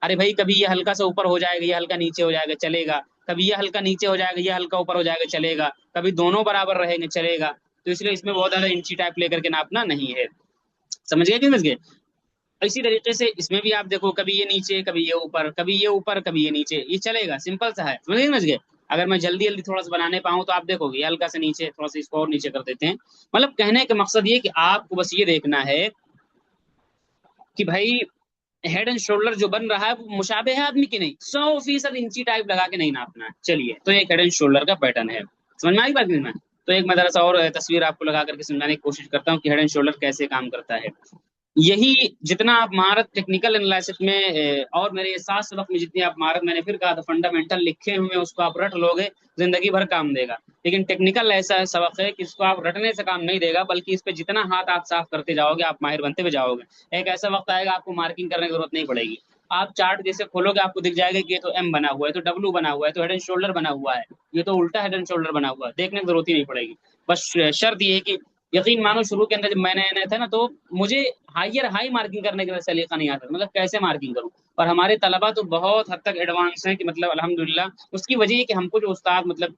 अरे भाई, कभी ये हल्का सा ऊपर हो जाएगा, ये हल्का नीचे हो जाएगा, चलेगा। कभी ये हल्का नीचे हो जाएगा, ये हल्का ऊपर हो जाएगा, चलेगा। कभी दोनों बराबर रहेंगे, चलेगा। तो इसलिए इसमें बहुत ज्यादा इंची टाइप लेकर के नापना नहीं है। समझ गए कि समझ गए? इसी तरीके से इसमें भी आप देखो, कभी ये नीचे, कभी ये ऊपर, कभी ये ऊपर, कभी ये नीचे, ये चलेगा। सिंपल सा है। समझ गए? अगर मैं जल्दी जल्दी थोड़ा सा बनाने पाऊँ तो आप देखोगे, ये हल्का से नीचे, थोड़ा सा इसको और नीचे कर देते हैं। मतलब कहने का मकसद ये कि आपको बस ये देखना है कि भाई हेड एंड शोल्डर जो बन रहा है वो मुशाबे है आदमी की नहीं, 100% इंची टाइप लगा के नहीं नापना है। चलिए, तो एक हेड एंड शोल्डर का पैटर्न है। समझ में आई बात नहीं? में तो एक मैं जरा सा और तस्वीर आपको लगा करके समझाने की कोशिश करता हूँ कि हेड एंड शोल्डर कैसे काम करता है। यही जितना आप महारत टेक्निकल एनालिसिस में और मेरे ये 7 सबक में जितनी आप महारत, मैंने फिर कहा था, फंडामेंटल लिखे हुए उसको आप रट लोगे, जिंदगी भर काम देगा। लेकिन टेक्निकल ऐसा सबक है कि इसको आप रटने से काम नहीं देगा, बल्कि इस पे जितना हाथ आप साफ करते जाओगे, आप माहिर बनते हुए जाओगे। एक ऐसा वक्त आएगा आपको मार्किंग करने की जरूरत नहीं पड़ेगी। आप चार्ट जैसे खोलोगे, आपको दिख जाएगा कि ये तो एम बना हुआ है, तो डब्ल्यू बना हुआ है, तो हेड एंड शोल्डर बना हुआ है, ये तो उल्टा हेड एंड शोल्डर बना हुआ है, देखने की जरूरत ही नहीं पड़ेगी। बस शर्त ये है कि यकीन मानो, शुरू के अंदर जब मैंने नया था ना, तो मुझे हाई मार्किंग करने का सलीका नहीं आता, मतलब कैसे मार्किंग करूं। और हमारे तलबा तो बहुत हद तक एडवांस हैं कि मतलब अल्हम्दुलिल्लाह। उसकी वजह है कि हमको जो उस्ताद, मतलब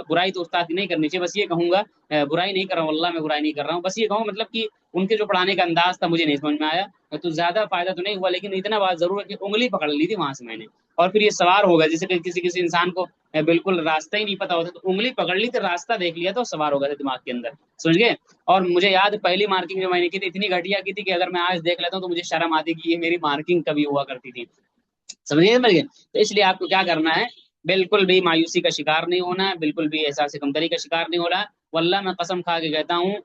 बुराई तो उस्ताद की नहीं करनी चाहिए, बस ये कहूंगा, बुराई नहीं कर रहा हूँ, अल्लाह मैं बुराई नहीं कर रहा हूँ, बस ये कहूँ मतलब कि उनके जो पढ़ाने का अंदाज था मुझे नहीं समझ में आया। तो ज्यादा फायदा तो नहीं हुआ, लेकिन इतना बात जरूर है कि उंगली पकड़ ली थी वहां से मैंने। और फिर ये सवार हो गया, जैसे कि किसी किसी इंसान को बिल्कुल रास्ता ही नहीं पता होता, तो उंगली पकड़ ली थी, रास्ता देख लिया, तो सवार हो गया था दिमाग के अंदर। समझ गए? और मुझे याद, पहली मार्किंग जो मैंने की थी इतनी घटिया की थी कि अगर मैं आज देख लेता हूँ तो मुझे शर्म आती कि ये मेरी मार्किंग कभी हुआ करती थी। समझिए समझ गए? तो इसलिए आपको क्या करना है, बिल्कुल भी मायूसी का शिकार नहीं होना है, बिल्कुल भी एहसास कमतरी का शिकार नहीं हो रहा है। वल्लाह मैं कसम खा के कहता हूँ,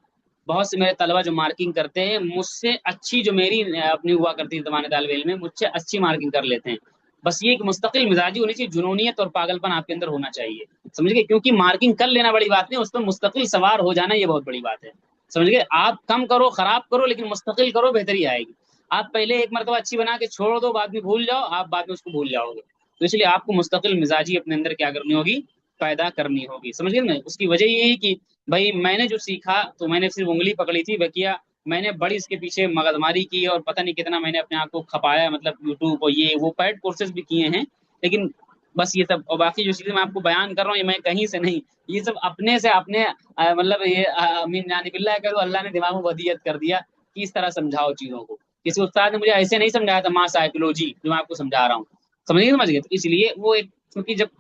बहुत से मेरे तलबा जो मार्किंग करते हैं, मुझसे अच्छी जो मेरी अपनी हुआ करती थी जमाने तालिब इल्म में, मुझसे अच्छी मार्किंग कर लेते हैं। बस ये एक मुस्तकिल मिजाजी होनी चाहिए, जुनूनियत और पागलपन आपके अंदर होना चाहिए। समझ गए? क्योंकि मार्किंग कर लेना बड़ी बात नहीं, उस पर मुस्तकिल सवार हो जाना ये बहुत बड़ी बात है। समझ गए? आप कम करो, खराब करो, लेकिन मुस्तकिल करो, बेहतरी आएगी। आप पहले एक मरतबा अच्छी बना के छोड़ दो, बाद में भूल जाओ, आप बाद में उसको भूल जाओगे। तो इसलिए आपको मुस्तकिल मिजाजी अपने अंदर क्या करनी होगी? पैदा करनी होगी। समझ गए ना? उसकी वजह ये है कि भाई मैंने जो सीखा, तो मैंने सिर्फ उंगली पकड़ी थी, बकिया मैंने बड़ी इसके पीछे मगजमारी की, और पता नहीं कितना मैंने अपने आप को खपाया, मतलब यूट्यूब और ये वो पेड कोर्सेज भी किए हैं। लेकिन बस ये सब, और बाकी जो चीजें मैं आपको बयान कर रहा हूँ ये मैं कहीं से नहीं, ये सब अपने से अपने मतलब ये अमीन जानी बिल्ला करो, अल्लाह ने दिमाग में वदियत कर दिया कि इस तरह समझाओ चीजों को। किसी उस्ताद ने मुझे ऐसे नहीं समझाया था मां साइकोलॉजी जो मैं आपको समझा रहा हूँ, समझ गए? तो इसलिए वो एक, क्योंकि जब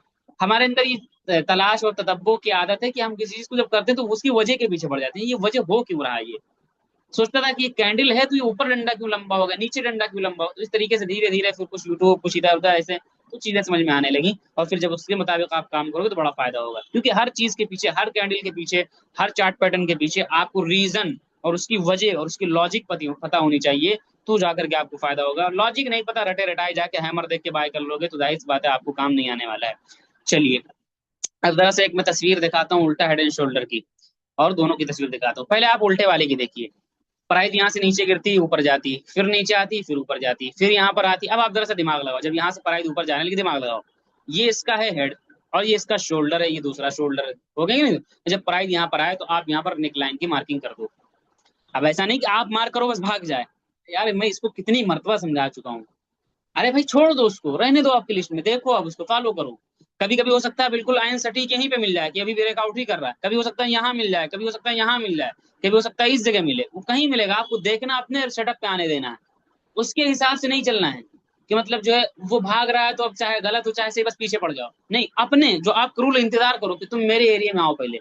हमारे अंदर ये तलाश और तदब्बो की आदत है कि हम किसी चीज को जब करते हैं तो उसकी वजह के पीछे पड़ जाते हैं, ये वजह हो क्यों रहा है। ये सोचता था कि ये कैंडल है तो ये ऊपर डंडा क्यों लंबा होगा, नीचे डंडा क्यों लंबा होगा, तो इस तरीके से धीरे धीरे फिर कुछ यूट्यूब कुछ इधर उधर ऐसे तो चीजें समझ में आने लगी। और फिर जब उसके मुताबिक आप काम करोगे तो बड़ा फायदा होगा, क्योंकि हर चीज के पीछे, हर कैंडल के पीछे, हर चार्ट पैटर्न के पीछे आपको रीजन और उसकी वजह और उसकी लॉजिक पता होनी चाहिए, तो जाकर के आपको फायदा होगा। लॉजिक नहीं पता, रटे रटाए जाके हैमर देख के बाय कर लोगे तो जाहिर सी बात है आपको काम नहीं आने वाला है। चलिए, अब जरा से एक मैं तस्वीर दिखाता हूँ उल्टा हेड एंड शोल्डर की, और दोनों की तस्वीर दिखाता हूँ। पहले आप उल्टे वाले की देखिए। प्राइस यहाँ से नीचे गिरती ऊपर जाती, फिर नीचे आती फिर ऊपर जाती, फिर यहाँ पर आती। अब आप जरा सा दिमाग लगाओ, जब यहाँ से प्राइस ऊपर जाने लगी दिमाग लगाओ, ये इसका है हेड और ये इसका शोल्डर है, ये दूसरा शोल्डर है, हो गया कि नहीं? जब प्राइस यहाँ पर आए तो आप यहाँ पर नेक लाइन की मार्किंग कर दो। अब ऐसा नहीं कि आप मार्क करो बस भाग जाए, यार मैं इसको कितनी मर्तबा समझा चुका हूँ। अरे भाई छोड़ दो उसको, रहने दो आपकी लिस्ट में, देखो आप उसको फॉलो करो। कभी कभी हो सकता है बिल्कुल आयन सटीक यहीं पे मिल जाए कि अभी ब्रेकआउट ही कर रहा है, कभी हो सकता है यहाँ मिल जाए, कभी हो सकता है यहाँ मिल जाए, कभी हो सकता है इस जगह मिले, वो कहीं मिलेगा, आपको देखना अपने सेटअप पे आने देना है, उसके हिसाब से नहीं चलना है कि मतलब जो है वो भाग रहा है तो अब चाहे गलत हो चाहे सही बस पीछे पड़ जाओ, नहीं, अपने जो आप रूल इंतजार करो कि तुम मेरे एरिया में आओ पहले,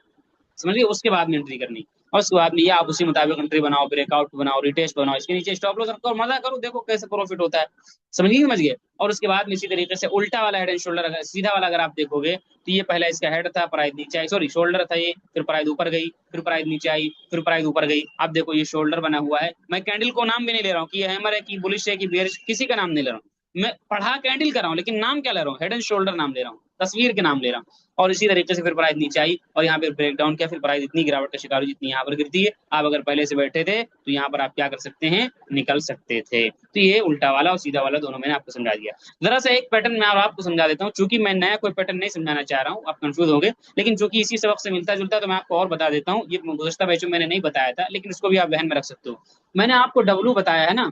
समझ गए? उसके बाद में एंट्री करनी, और उसके बाद में ये आप उसी मुताबिक एंट्री बनाओ, ब्रेकआउट बनाओ, रिटेस्ट बनाओ, इसके नीचे स्टॉप लॉस रखो और मजा करो, देखो कैसे प्रॉफिट होता है। समझ गए? और उसके बाद में इसी तरीके से उल्टा वाला हेड एंड शोल्डर, अगर सीधा वाला अगर आप देखोगे तो ये पहला इसका हेड था, प्राइस नीचे आई, सॉरी शोल्डर था ये, फिर प्राइस ऊपर गई, फिर प्राइस नीचे आई, फिर प्राइस ऊपर गई। आप देखो ये शोल्डर बना हुआ है, मैं कैंडल को नाम भी नहीं ले रहा हूँ कि ये हैमर है कि बुलिश है कि बेयरिश, किसी का नाम नहीं ले रहा हूँ, मैं पढ़ा कैंडल कर रहा हूँ, लेकिन नाम क्या ले रहा हूँ, हेड एंड शोल्डर नाम ले रहा हूँ, तस्वीर के नाम ले रहा हूँ। और इसी तरीके से फिर प्राइस नीचे आई और यहाँ पे ब्रेक डाउन किया, फिर प्राइस इतनी गिरावट का शिकार हुई जितनी यहाँ पर गिरती है। आप अगर पहले से बैठे थे तो यहाँ पर आप क्या कर सकते हैं, निकल सकते थे। तो ये उल्टा वाला और सीधा वाला दोनों मैंने आपको समझा दिया। जरा सा एक पैटर्न मैं और आपको समझा देता हूँ, चूंकि मैं नया कोई पैटर्न नहीं समझाना चाह रहा हूँ, आप कंफ्यूज होंगे, लेकिन चूंकि इसी सबक से मिलता जुलता है तो मैं आपको और बता देता हूँ। ये गुज़श्ता बैच में मैंने नहीं बताया था, लेकिन इसको भी आप ध्यान में रख सकते हो। मैंने आपको डब्लू बताया है ना,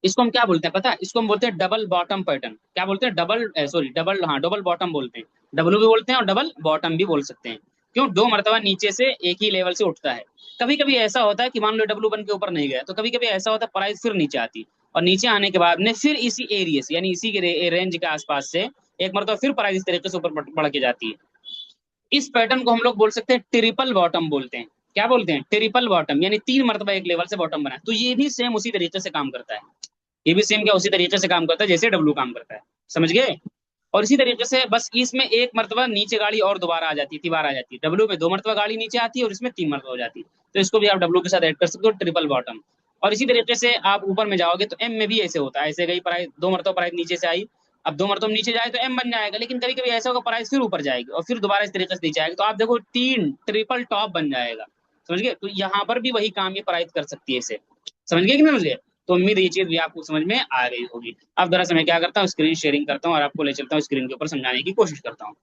इसको हम क्या बोलते हैं पता है? इसको हम बोलते हैं डबल बॉटम पैटर्न। क्या बोलते हैं? डबल, सॉरी डबल, हाँ डबल बॉटम बोलते हैं, डब्लू भी बोलते हैं और डबल बॉटम भी बोल सकते हैं। क्यों? दो मरतबा नीचे से एक ही लेवल से उठता है। कभी कभी ऐसा होता है कि मान लो डब्लू बन के ऊपर नहीं गया, तो कभी कभी ऐसा होता है प्राइस फिर नीचे आती, और नीचे आने के बाद में फिर इसी एरिया से, यानी इसी के रेंज के आसपास से एक मरतबा फिर प्राइस इस तरीके से ऊपर बढ़ के जाती है। इस पैटर्न को हम लोग बोल सकते हैं ट्रिपल बॉटम बोलते हैं। क्या बोलते हैं? ट्रिपल बॉटम, यानी तीन मरतबा एक लेवल से बॉटम बना है। तो ये भी सेम उसी तरीके से काम करता है, ये भी सेम क्या उसी तरीके से काम करता है जैसे डब्लू काम करता है। समझ गए? और इसी तरीके से बस इसमें एक मरतबा नीचे गाड़ी और दोबारा आ जाती है, तीन बार आ जाती है। डब्लू में दो मरतबा गाड़ी नीचे आती है और इसमें तीन मरतबा हो जाती है, तो इसको भी आप डब्लू के साथ ऐड कर सकते हो, ट्रिपल बॉटम। और इसी तरीके से आप ऊपर में जाओगे तो एम में भी ऐसे होता है, ऐसे गई प्राइस, दो मरतबा प्राइस नीचे से आई, अब दो मरतबा नीचे जाए तो एम बन जाएगा, लेकिन कभी कभी ऐसा होगा प्राइस फिर ऊपर जाएगी और फिर दोबारा इस तरीके से नीचे आएगी, तो आप देखो तीन ट्रिपल टॉप बन जाएगा। समझ गए? तो यहाँ पर भी वही काम ये प्राइस कर सकती है इसे। समझ गए कि नहीं मुझे? तो उम्मीद है ये चीज भी आपको समझ में आ गई होगी। अब दरअसल मैं क्या करता हूँ, स्क्रीन शेयरिंग करता हूँ और आपको ले चलता हूँ स्क्रीन के ऊपर, समझाने की कोशिश करता हूँ।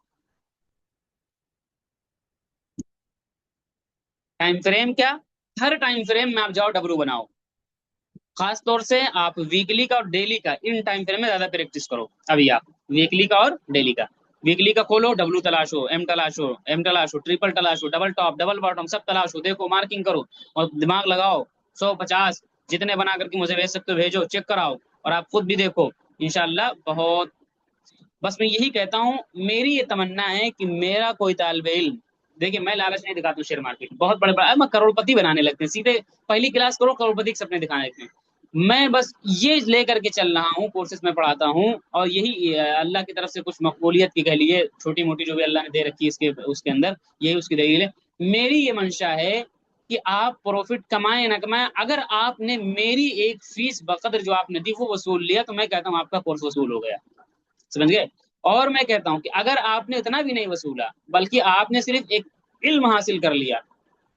टाइम फ्रेम क्या? हर टाइम फ्रेम में आप जाओ डब्लू बनाओ, खास तौर से आप वीकली का और डेली का, इन टाइम फ्रेम में ज्यादा प्रैक्टिस करो। अभी आप वीकली का और डेली का, वीकली का खोलो, डब्लू तलाशो, एम तलाशो, एम तलाशो, ट्रिपल तलाशो, डबल टॉप डबल बॉटम सब तलाशो, देखो मार्किंग करो और दिमाग लगाओ। 150 जितने बना करके मुझे भेज सकते हो भेजो, चेक कराओ और आप खुद भी देखो, इंशाल्लाह बहुत। बस मैं यही कहता हूँ, मेरी ये तमन्ना है कि मेरा कोई तालिब इल्म, देखिए मैं लालच नहीं दिखाता हूँ शेयर मार्केट बहुत बड़े बड़ा, मैं करोड़पति बनाने लगते हैं सीधे, पहली क्लास करो करोड़पति के सपने दिखाने लगते हैं। मैं बस ये लेकर के चल रहा हूँ, कोर्सेज में पढ़ाता हूँ, और यही अल्लाह की तरफ से कुछ मकबूलियत की कह लिए छोटी मोटी जो भी अल्लाह ने दे रखी है इसके उसके अंदर, यही उसकी दलील है। मेरी ये मंशा है कि आप प्रॉफिट कमाए ना कमाए, अगर आपने मेरी एक फीस बकदर जो आपने दी वो वसूल लिया, तो मैं कहता हूँ आपका कोर्स वसूल हो गया। समझ गए? और मैं कहता हूं कि अगर आपने इतना भी नहीं वसूला, बल्कि आपने सिर्फ एक इल्म हासिल कर लिया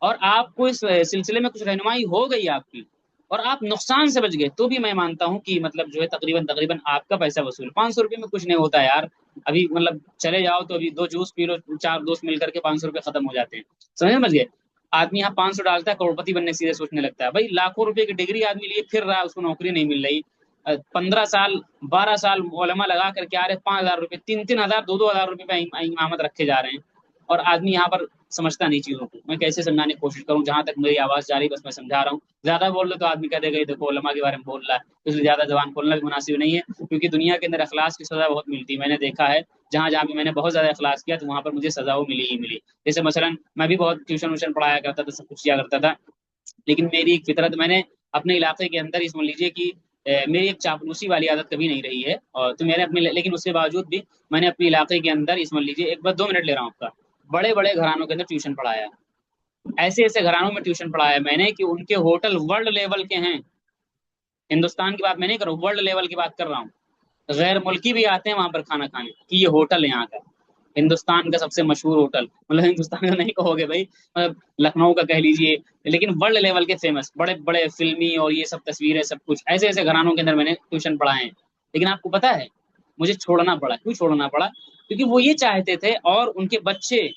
और आपको इस सिलसिले में कुछ रहनुमाई हो गई आपकी, और आप नुकसान से बच गए, तो भी मैं मानता हूं कि मतलब जो है तकरीबन तकरीबन आपका पैसा वसूल। 500 रुपये में कुछ नहीं होता यार। अभी मतलब चले जाओ तो अभी दो जूस पी लो, चार दोस्त मिलकर के 500 रुपये खत्म हो जाते हैं। समझ गए? आदमी यहाँ 500 डालता है, करोड़पति बनने सीधे सोचने लगता है। भाई लाखों रुपए की डिग्री आदमी लिए फिर रहा है, उसको नौकरी नहीं मिल रही, 15 साल 12 साल उलमा लगा करके आ रहे, 5,000 रुपये, 3-3 हज़ार, 2-2 हज़ार रुपये पे इमामत रखे जा रहे हैं। और आदमी यहाँ पर समझता नहीं चीजों को। मैं कैसे समझाने की कोशिश करूँ, जहां तक मेरी आवाज जा रही बस मैं समझा रहा हूँ। ज्यादा बोल लो तो आदमी कह देगा ये देखो उलमा के बारे में बोल रहा है, इसलिए ज्यादा जबान खोलना भी मुनासिब नहीं है, क्योंकि दुनिया के अंदर अखलास की सजा बहुत मिलती है। मैंने देखा है जहां जहां भी मैंने बहुत ज्यादा अखलास किया तो वहां पर मुझे सजा वो मिली ही मिली। जैसे मसलन मैं भी बहुत ट्यूशन व्यूशन पढ़ाया करता था, सब कुछ किया करता था, लेकिन मेरी एक फितरत, मैंने अपने इलाके के अंदर, समझ लीजिए कि मेरी एक चापलूसी वाली आदत कभी नहीं रही है। और तो मैंने अपने, लेकिन उसके बावजूद भी मैंने अपने इलाके के अंदर, समझ लीजिए, एक बार 2 मिनट ले रहा हूँ आपका, बड़े बड़े घरानों के अंदर ट्यूशन पढ़ाया। ऐसे ऐसे घरानों में ट्यूशन पढ़ाया मैंने कि उनके होटल वर्ल्ड लेवल के हैं। हिंदुस्तान की बात मैं नहीं कर रहा हूँ, वर्ल्ड लेवल की बात कर रहा हूँ। गैर मुल्की भी आते हैं वहां पर खाना खाने, कि ये होटल है यहाँ का, हिंदुस्तान का सबसे मशहूर होटल, मतलब हिंदुस्तान का नहीं कहोगे भाई, मतलब लखनऊ का कह लीजिए, लेकिन वर्ल्ड लेवल के फेमस, बड़े बड़े फिल्मी और ये सब तस्वीरें, सब कुछ ऐसे ऐसे घरानों के अंदर मैंने ट्यूशन पढ़ाए हैं। लेकिन आपको पता है मुझे छोड़ना पड़ा, क्यों छोड़ना पड़ा? क्योंकि वो ये चाहते थे, और उनके बच्चे,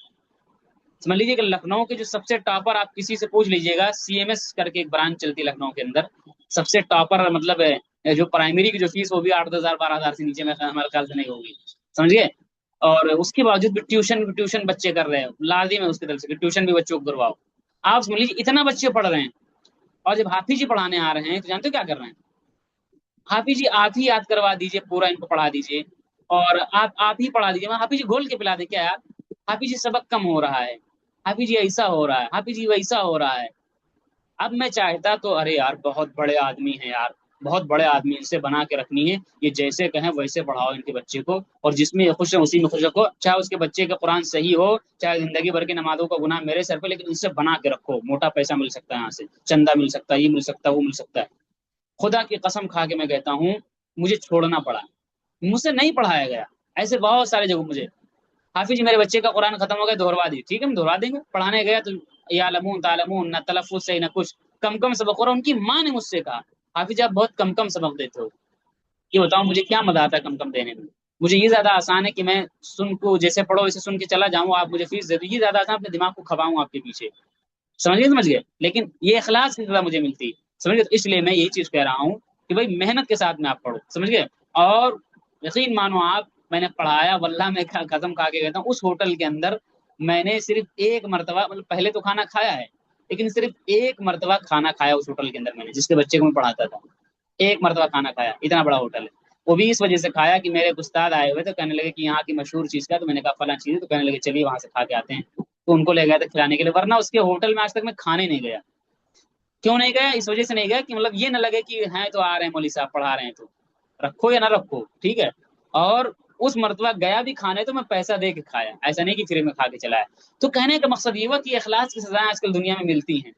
समझ लीजिए कि लखनऊ के जो सबसे टॉपर, आप किसी से पूछ लीजिएगा, सीएमएस करके एक ब्रांच चलती है लखनऊ के अंदर, सबसे टॉपर, मतलब जो प्राइमरी की जो फीस वो भी 8-10 हज़ार 12 हज़ार से नीचे में हमारे ख्याल से नहीं होगी, समझिए। और उसके बावजूद भी ट्यूशन बच्चे कर रहे हैं, लाजिम है उसकी तरफ से कि ट्यूशन भी बच्चों को करवाओ। आप समझ लीजिए इतना बच्चे पढ़ रहे हैं, और जब हाफिज जी पढ़ाने आ रहे हैं तो जानते हो क्या कर रहे हैं? हाफिज जी आप ही याद करवा दीजिए, पूरा इनको पढ़ा दीजिए, और आप ही पढ़ा दीजिए। हाफिज जी घोल के पिला दे क्या यार? हाफिज जी सबक कम हो रहा है, हाफिज जी ऐसा हो रहा है, हाफिज जी वैसा हो रहा है। अब मैं चाहता तो, अरे यार बहुत बड़े आदमी हैं यार, बहुत बड़े आदमी, इनसे बना के रखनी है, ये जैसे कहें वैसे पढ़ाओ इनके बच्चे को, और जिसमें ये खुश है उसी में खुश रखो, चाहे उसके बच्चे का कुरान सही हो, चाहे जिंदगी भर की नमाजों का गुनाह मेरे सर पे, लेकिन इनसे बना के रखो। मोटा पैसा मिल सकता है यहाँ से, चंदा मिल सकता है, ये मिल सकता है, वो मिल सकता है। खुदा की कसम खा के मैं कहता हूँ, मुझे छोड़ना पड़ा, मुझसे नहीं पढ़ाया गया। ऐसे बहुत सारे जगह मुझे, हाफिज जी मेरे बच्चे का कुरान खत्म हो गया, दोहरवा दी, ठीक है हम दोहरा देंगे। पढ़ाने गया तो या लमून तालमून, न तलफ़ुज़ सही न कुछ, कम कम सबक। और उनकी माँ ने मुझसे कहा, हाफिज आप बहुत कम कम सबक देते हो। ये बताओ मुझे क्या मजा आता है कम कम देने में? मुझे ये ज्यादा आसान है कि मैं सुन को, जैसे पढ़ो वैसे सुन के चला जाऊँ, आप मुझे फीस दे दो, ये ज्यादा आसान, अपने दिमाग को खपाऊं आपके पीछे। समझ गए? लेकिन ये इखलास की सजा मुझे मिलती, समझ गए? तो इसलिए मैं यही चीज कह रहा हूँ कि भाई मेहनत के साथ में आप पढ़ो, समझ गए? और यकीन मानो आप, मैंने पढ़ाया, वल्लाह मैं कसम खा के कहता हूँ, उस होटल के अंदर मैंने सिर्फ एक मरतबा, मतलब पहले तो खाना खाया है, लेकिन सिर्फ एक मरतबा खाना खाया उस होटल के अंदर मैंने, जिसके बच्चे को मैं पढ़ाता था। एक मरतबा खाना खाया, इतना बड़ा होटल है। वो भी इस वजह से खाया कि मेरे एक उस्ताद आए हुए थे, कहने लगे कि यहाँ की मशहूर चीज क्या है? तो मैंने कहा फला चीज है, तो कहने लगे चलिए वहां से खा के आते हैं। तो उनको ले गया था खिलाने के लिए, वरना उसके होटल में आज तक मैं खाने नहीं गया। क्यों नहीं गया? इस वजह से नहीं गया कि मतलब ये ना लगे कि हैं तो आ रहे हैं मौलवी साहब पढ़ा रहे हैं, तो रखो या ना रखो, ठीक है। और उस मरतबा गया भी खाने तो मैं पैसा दे के खाया, ऐसा नहीं कि फ्री में खा के चलाया। तो कहने का मकसद ये हुआ कि अखलास की सजाएं आजकल दुनिया में मिलती हैं।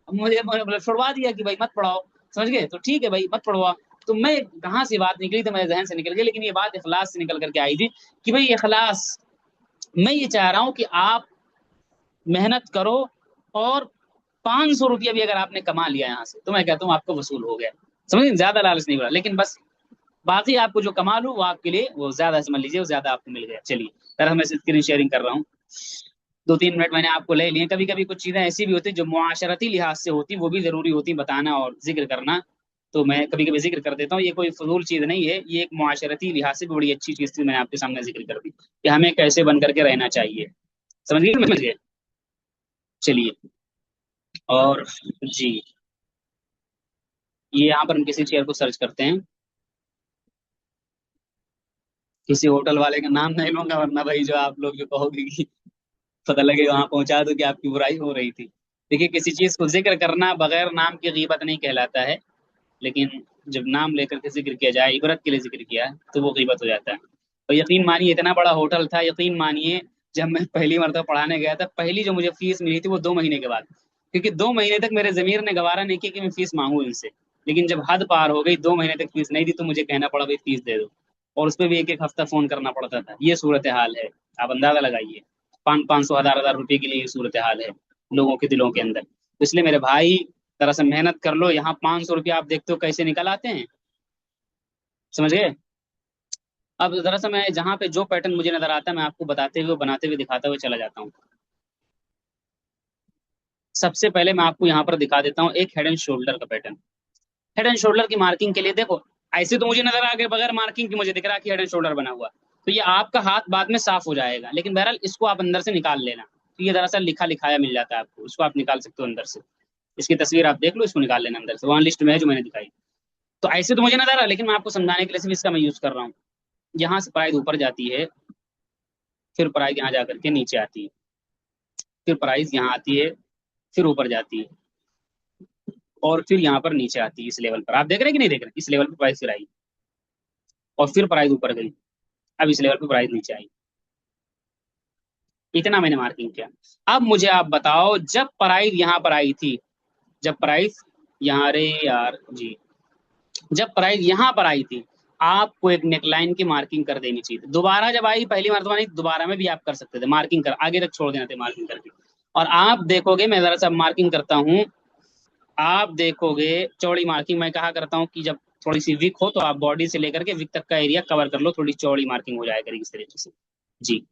अब मुझे मतलब छुड़वा दिया कि भाई मत पढ़ाओ, समझ गए? तो ठीक है भाई मत पढ़वा। तो मैं, कहाँ से बात निकली तो मेरे जहन से निकल गई, लेकिन ये बात इखलास से निकल करके आई थी कि भाई इखलास, मैं ये चाह रहा हूँ कि आप मेहनत करो, और 500 रुपया भी अगर आपने कमा लिया यहाँ से, तो मैं कहता हूँ आपको वसूल हो गया। समझ, ज्यादा लालच नहीं बढ़ा, लेकिन बस बाकी आपको जो कमा लूँ वो आपके लिए, वो ज्यादा समझ लीजिए, वो ज्यादा आपको मिल गया। चलिए, तरह मैं स्क्रीन शेयरिंग कर रहा हूँ, 2-3 मिनट मैंने आपको ले लिए। कभी कभी कुछ चीजें ऐसी भी होती जो मुआशरती लिहाज से होती, वो भी जरूरी होती बताना और जिक्र करना। तो मैं कभी कभी जिक्र कर देता हूँ, ये कोई फजूल चीज नहीं है, ये एक मुआशरती लिहाज से भी बड़ी अच्छी चीज थी, मैंने आपके सामने जिक्र कर दी कि हमें कैसे बन करके रहना चाहिए। समझ गए? चलिए। और जी, ये यहाँ पर हम किसी चेयर को सर्च करते हैं, किसी होटल वाले का नाम नहीं लूंगा, वरना भाई जो आप लोग जो कहोगे कि पता लगे वहां पहुंचा दो कि आपकी बुराई हो रही थी। देखिए, किसी चीज को जिक्र करना बगैर नाम की गीबत नहीं कहलाता है, लेकिन जब नाम लेकर के जिक्र किया जाए, इबरत के लिए जिक्र किया है, तो वो गीबत हो जाता है। और यकीन मानिए इतना बड़ा होटल था, यकीन मानिए जब मैं पहली मरतबा पढ़ाने गया था, पहली जो मुझे फीस मिली थी वो 2 महीने के बाद, क्योंकि 2 महीने तक मेरे जमीर ने गवारा नहीं किया कि मैं फीस मांगू इनसे। लेकिन जब हद पार हो गई, 2 महीने तक फीस नहीं दी, तो मुझे कहना पड़ा भाई फीस दे दो। और उस पर भी एक एक हफ्ता फोन करना पड़ता था। ये सूरत हाल है, आप अंदाजा लगाइए। 500 हजार रुपए के लिए ये सूरत हाल है लोगों के दिलों के अंदर। तो इसलिए मेरे भाई, तरह से मेहनत कर लो। यहाँ 500 रुपया आप देखते हो कैसे निकल आते हैं, समझ गए? अब जरा सा मैं जहाँ पे जो पैटर्न मुझे नजर आता है, मैं आपको बताते हुए, बनाते हुए, दिखाते हुए चला जाता हूँ। सबसे पहले मैं आपको यहाँ पर दिखा देता हूँ एक हेड एंड शोल्डर का पैटर्न। हेड एंड शोल्डर की मार्किंग के लिए देखो, ऐसे तो मुझे नजर आ गया बगैर मार्किंग के, मुझे दिख रहा कि हेड एंड शोल्डर बना हुआ, तो ये आपका हाथ बाद में साफ हो जाएगा, लेकिन बहरहाल इसको आप अंदर से निकाल लेना। तो ये दरअसल लिखा लिखाया मिल जाता है आपको, इसको आप निकाल सकते हो अंदर से। इसकी तस्वीर आप देख लो, इसको निकाल लेना अंदर से, वहां लिस्ट में है जो मैंने दिखाई। तो ऐसे तो मुझे नजर आ रहा है, लेकिन मैं आपको समझाने के लिए सिर्फ इसका मैं यूज कर रहा हूँ। यहाँ से प्राइस ऊपर जाती है, फिर प्राइस यहाँ जाकर के नीचे आती है, फिर प्राइस यहाँ आती है, फिर ऊपर जाती है, और फिर यहाँ पर नीचे आती है इस लेवल पर। आप देख रहे हैं कि नहीं देख रहे हैं? इस लेवल पर प्राइस फिर आई, और फिर प्राइस ऊपर गई, अब इस लेवल पर प्राइस नीचे आई। इतना मैंने मार्किंग किया। अब मुझे आप बताओ, जब प्राइस यहाँ पर आई थी, जब प्राइस यहाँ, अरे यार जी, जब प्राइस यहाँ पर आई थी, आपको एक नेकलाइन की मार्किंग कर देनी चाहिए थी। दोबारा जब आई, पहली मरतबा नहीं, दोबारा में भी आप कर सकते थे मार्किंग कर, आगे तक छोड़ देना थे मार्किंग करके। और आप देखोगे, मैं जरा सा मार्किंग करता हूँ, आप देखोगे चौड़ी मार्किंग मैं कहा करता हूँ कि जब थोड़ी सी विक हो तो आप बॉडी से लेकर के विक तक का एरिया कवर कर लो, थोड़ी चौड़ी मार्किंग हो जाए करेगी इस तरीके से। जी,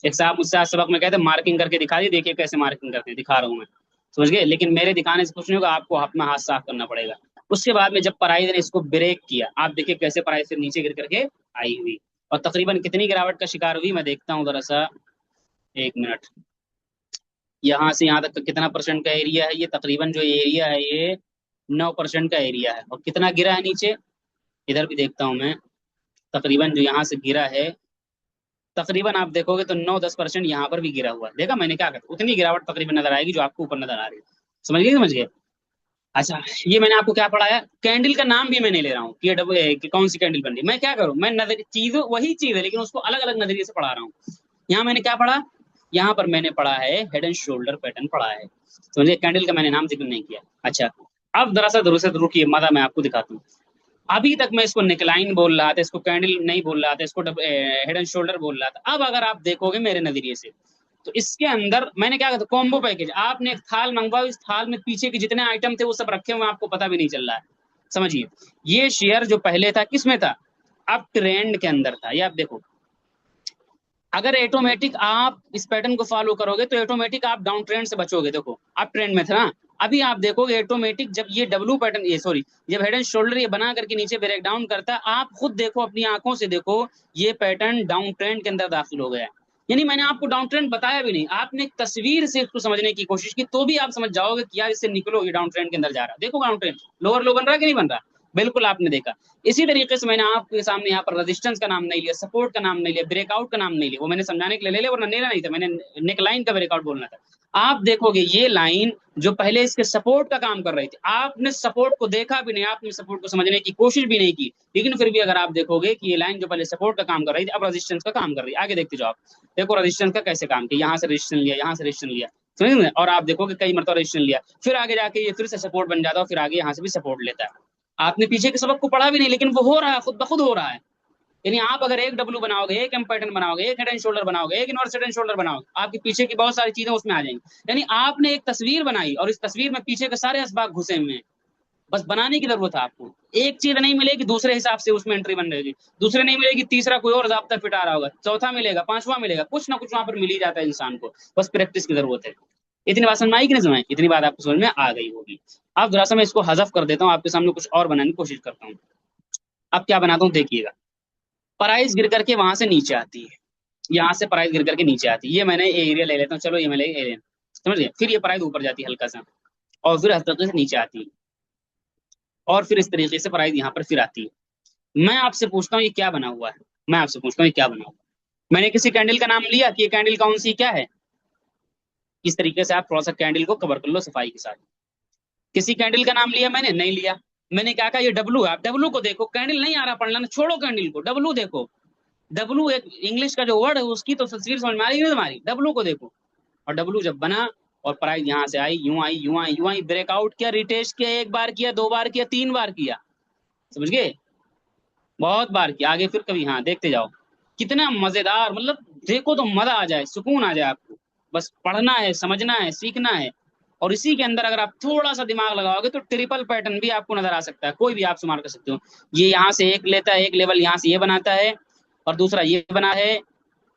एक साहब मुझसे आज सबक में कहते मार्किंग करके दिखा दी, देखिए कैसे मार्किंग करके दिखा रहा हूँ मैं, समझ गए? लेकिन मेरे दिखाने से कुछ नहीं होगा, आपको अपना हाथ साफ करना पड़ेगा। उसके बाद में जब प्राइस ने इसको ब्रेक किया, आप देखिए कैसे प्राइस फिर नीचे गिर करके आई हुई, और तकरीबन कितनी गिरावट का शिकार हुई मैं देखता हूँ जरा सा, एक मिनट। यहाँ से यहाँ तक का कितना परसेंट का एरिया है? ये तकरीबन जो एरिया है ये 9% का एरिया है। और कितना गिरा है नीचे, इधर भी देखता हूँ मैं, तकरीबन जो यहाँ से गिरा है, तकरीबन आप देखोगे तो 9-10% यहाँ पर भी गिरा हुआ है। देखा मैंने क्या कहा, उतनी गिरावट तकरीबन नजर आएगी जो आपको ऊपर नजर आ रही है। समझ गए, समझ गए? अच्छा, ये मैंने आपको क्या पढ़ाया, कैंडल का नाम भी मैं नहीं ले रहा हूँ कि कि कौन सी कैंडल बन रही है। मैं क्या करूँ, मैं नजर चीज वही चीज है, लेकिन उसको अलग अलग नजरिए से पढ़ा रहा हूँ। यहाँ मैंने क्या पढ़ा, यहाँ पर मैंने पढ़ा है हेड एंड शोल्डर पैटर्न पढ़ा है, समझिए? कैंडल का मैंने नाम जिक्र नहीं किया। अच्छा, अब दरअसल दुरुस्त रुकिए, मजा मैं आपको दिखाता हूँ। अभी तक मैं इसको नेकलाइन बोल रहा था, इसको कैंडल नहीं बोल रहा था, इसको हेड एंड शोल्डर बोल रहा था। अब अगर आप देखोगे मेरे नजरिए से, तो इसके अंदर मैंने क्या कहा था, कॉम्बो पैकेज। आपने एक थाल मंगवाओ, इस थाल में पीछे के जितने आइटम थे वो सब रखे हुए, आपको पता भी नहीं चल रहा है। समझिए, ये शेयर जो पहले था किस में था, अब ट्रेंड के अंदर था। ये आप देखो, अगर ऑटोमेटिक आप इस पैटर्न को फॉलो करोगे तो ऑटोमेटिक आप डाउन ट्रेंड से बचोगे। देखो आप ट्रेंड में था ना, अभी आप देखोगे ऑटोमेटिक जब ये डब्लू पैटर्न, ये सॉरी, जब हेड एंड शोल्डर ये बना करके नीचे ब्रेक डाउन करता है, आप खुद देखो, अपनी आंखों से देखो, ये पैटर्न डाउन ट्रेंड के अंदर दाखिल हो गया है। यानी मैंने आपको डाउन ट्रेंड बताया भी नहीं, आपने एक तस्वीर से इसको समझने की कोशिश की, तो भी आप समझ जाओगे कि यार इससे निकलो, ये डाउन ट्रेंड के अंदर जा रहा है। देखो डाउन ट्रेंड लोअर लो बन रहा है कि नहीं बन रहा, बिल्कुल आपने देखा। इसी तरीके से मैंने आपके सामने यहाँ पर रेजिस्टेंस का नाम नहीं लिया, सपोर्ट का नाम नहीं लिया, ब्रेकआउट का नाम नहीं लिया, वो मैंने समझाने के लिए ले लिया, वरना लेना नहीं था, मैंने नेक लाइन का ब्रेकआउट बोलना था। आप देखोगे ये लाइन जो पहले इसके सपोर्ट का काम कर रही थी, आपने सपोर्ट को देखा भी नहीं, आपने सपोर्ट को समझने की कोशिश भी नहीं की, लेकिन फिर भी अगर आप देखोगे कि ये लाइन जो पहले सपोर्ट का काम कर रही थी, अब रेजिस्टेंस का काम कर रही है। आगे देखते जाओ आप, देखो रेजिस्टेंस का कैसे काम किया, यहाँ से रेजिस्टेंस लिया, यहाँ से रेजिस्टेंस लिया, समझ, और आप देखोगे कई मरतबा रेजिस्टेंस लिया, फिर आगे जाके ये फिर से सपोर्ट बन जाता है, फिर आगे यहाँ से भी सपोर्ट लेता है। आपने पीछे के सबक को पढ़ा भी नहीं, लेकिन वो हो रहा है, खुद ब खुद हो रहा है। यानी आप अगर एक डब्लू बनाओगे, एक एम पैटर्न बनाओगे, एक हेड एंड शोल्डर बनाओगे, एक इनवर्स हेड एंड शोल्डर बनाओगे, आपके पीछे की बहुत सारी चीजें उसमें आ जाएंगी। यानी आपने एक तस्वीर बनाई और इस तस्वीर में पीछे के सारे असबाब घुसे हुए हैं, बस बनाने की जरूरत है आपको। एक चीज नहीं मिलेगी दूसरे हिसाब से उसमें एंट्री बन रहेगी, दूसरे नहीं मिलेगी तीसरा कोई और जाब्ता फिट आ रहा होगा, चौथा मिलेगा, पांचवा मिलेगा, कुछ ना कुछ वहां पर मिल ही जाता है इंसान को, बस प्रैक्टिस की जरूरत है। इतनी बात समझ में आई कि नहीं समझ? इतनी बात आपको समझ में आ गई होगी। अब जरा सा मैं इसको हजफ कर देता हूँ, आपके सामने कुछ और बनाने की कोशिश करता हूँ। अब क्या बनाता हूँ देखिएगा, प्राइस गिर करके वहां से नीचे आती है, यहाँ से प्राइस गिर करके नीचे आती है, ये मैंने एरिया ले लेता हूँ, चलो ये मैं ले एरिया, समझ गए? फिर ये प्राइस ऊपर जाती है हल्का सा, और फिर हल्के से नीचे आती है, और फिर इस तरीके से प्राइस यहाँ पर फिर आती है। मैं आपसे पूछता हूँ ये क्या बना हुआ है, मैं आपसे पूछता हूँ ये क्या बना हुआ है? मैंने किसी कैंडल का नाम लिया कि ये कैंडल कौन सी क्या है? इस तरीके से आप थोड़ा सा कैंडल को कवर कर लो सफाई के साथ। किसी कैंडल का नाम लिया मैंने? नहीं लिया। मैंने क्या कहा, ये डब्लू है, आप डब्लू को देखो, कैंडल नहीं आ रहा पढ़ना ना, छोड़ो कैंडल को, डब्लू देखो। डब्लू एक इंग्लिश का जो वर्ड है उसकी तो तस्वीर समझ में आ रही है तुम्हारी, डब्लू को देखो। और डब्लू जब बना और प्राइस यहाँ से आई, यूं आई, यूं आई, यूं आई, ब्रेकआउट किया, रिटेस्ट किया, एक बार किया, दो बार किया, तीन बार किया, समझ गए? बहुत बार किया, आगे फिर कभी, हाँ देखते जाओ कितना मजेदार, मतलब देखो तो मजा आ जाए, सुकून आ जाए आपको। बस पढ़ना है, समझना है, सीखना है, और इसी के अंदर अगर आप थोड़ा सा दिमाग लगाओगे तो ट्रिपल पैटर्न भी आपको नजर आ सकता है, कोई भी आप शुमार कर सकते हो। ये यहाँ से एक लेता है, एक लेवल यहाँ से ये बनाता है, और दूसरा ये बना है,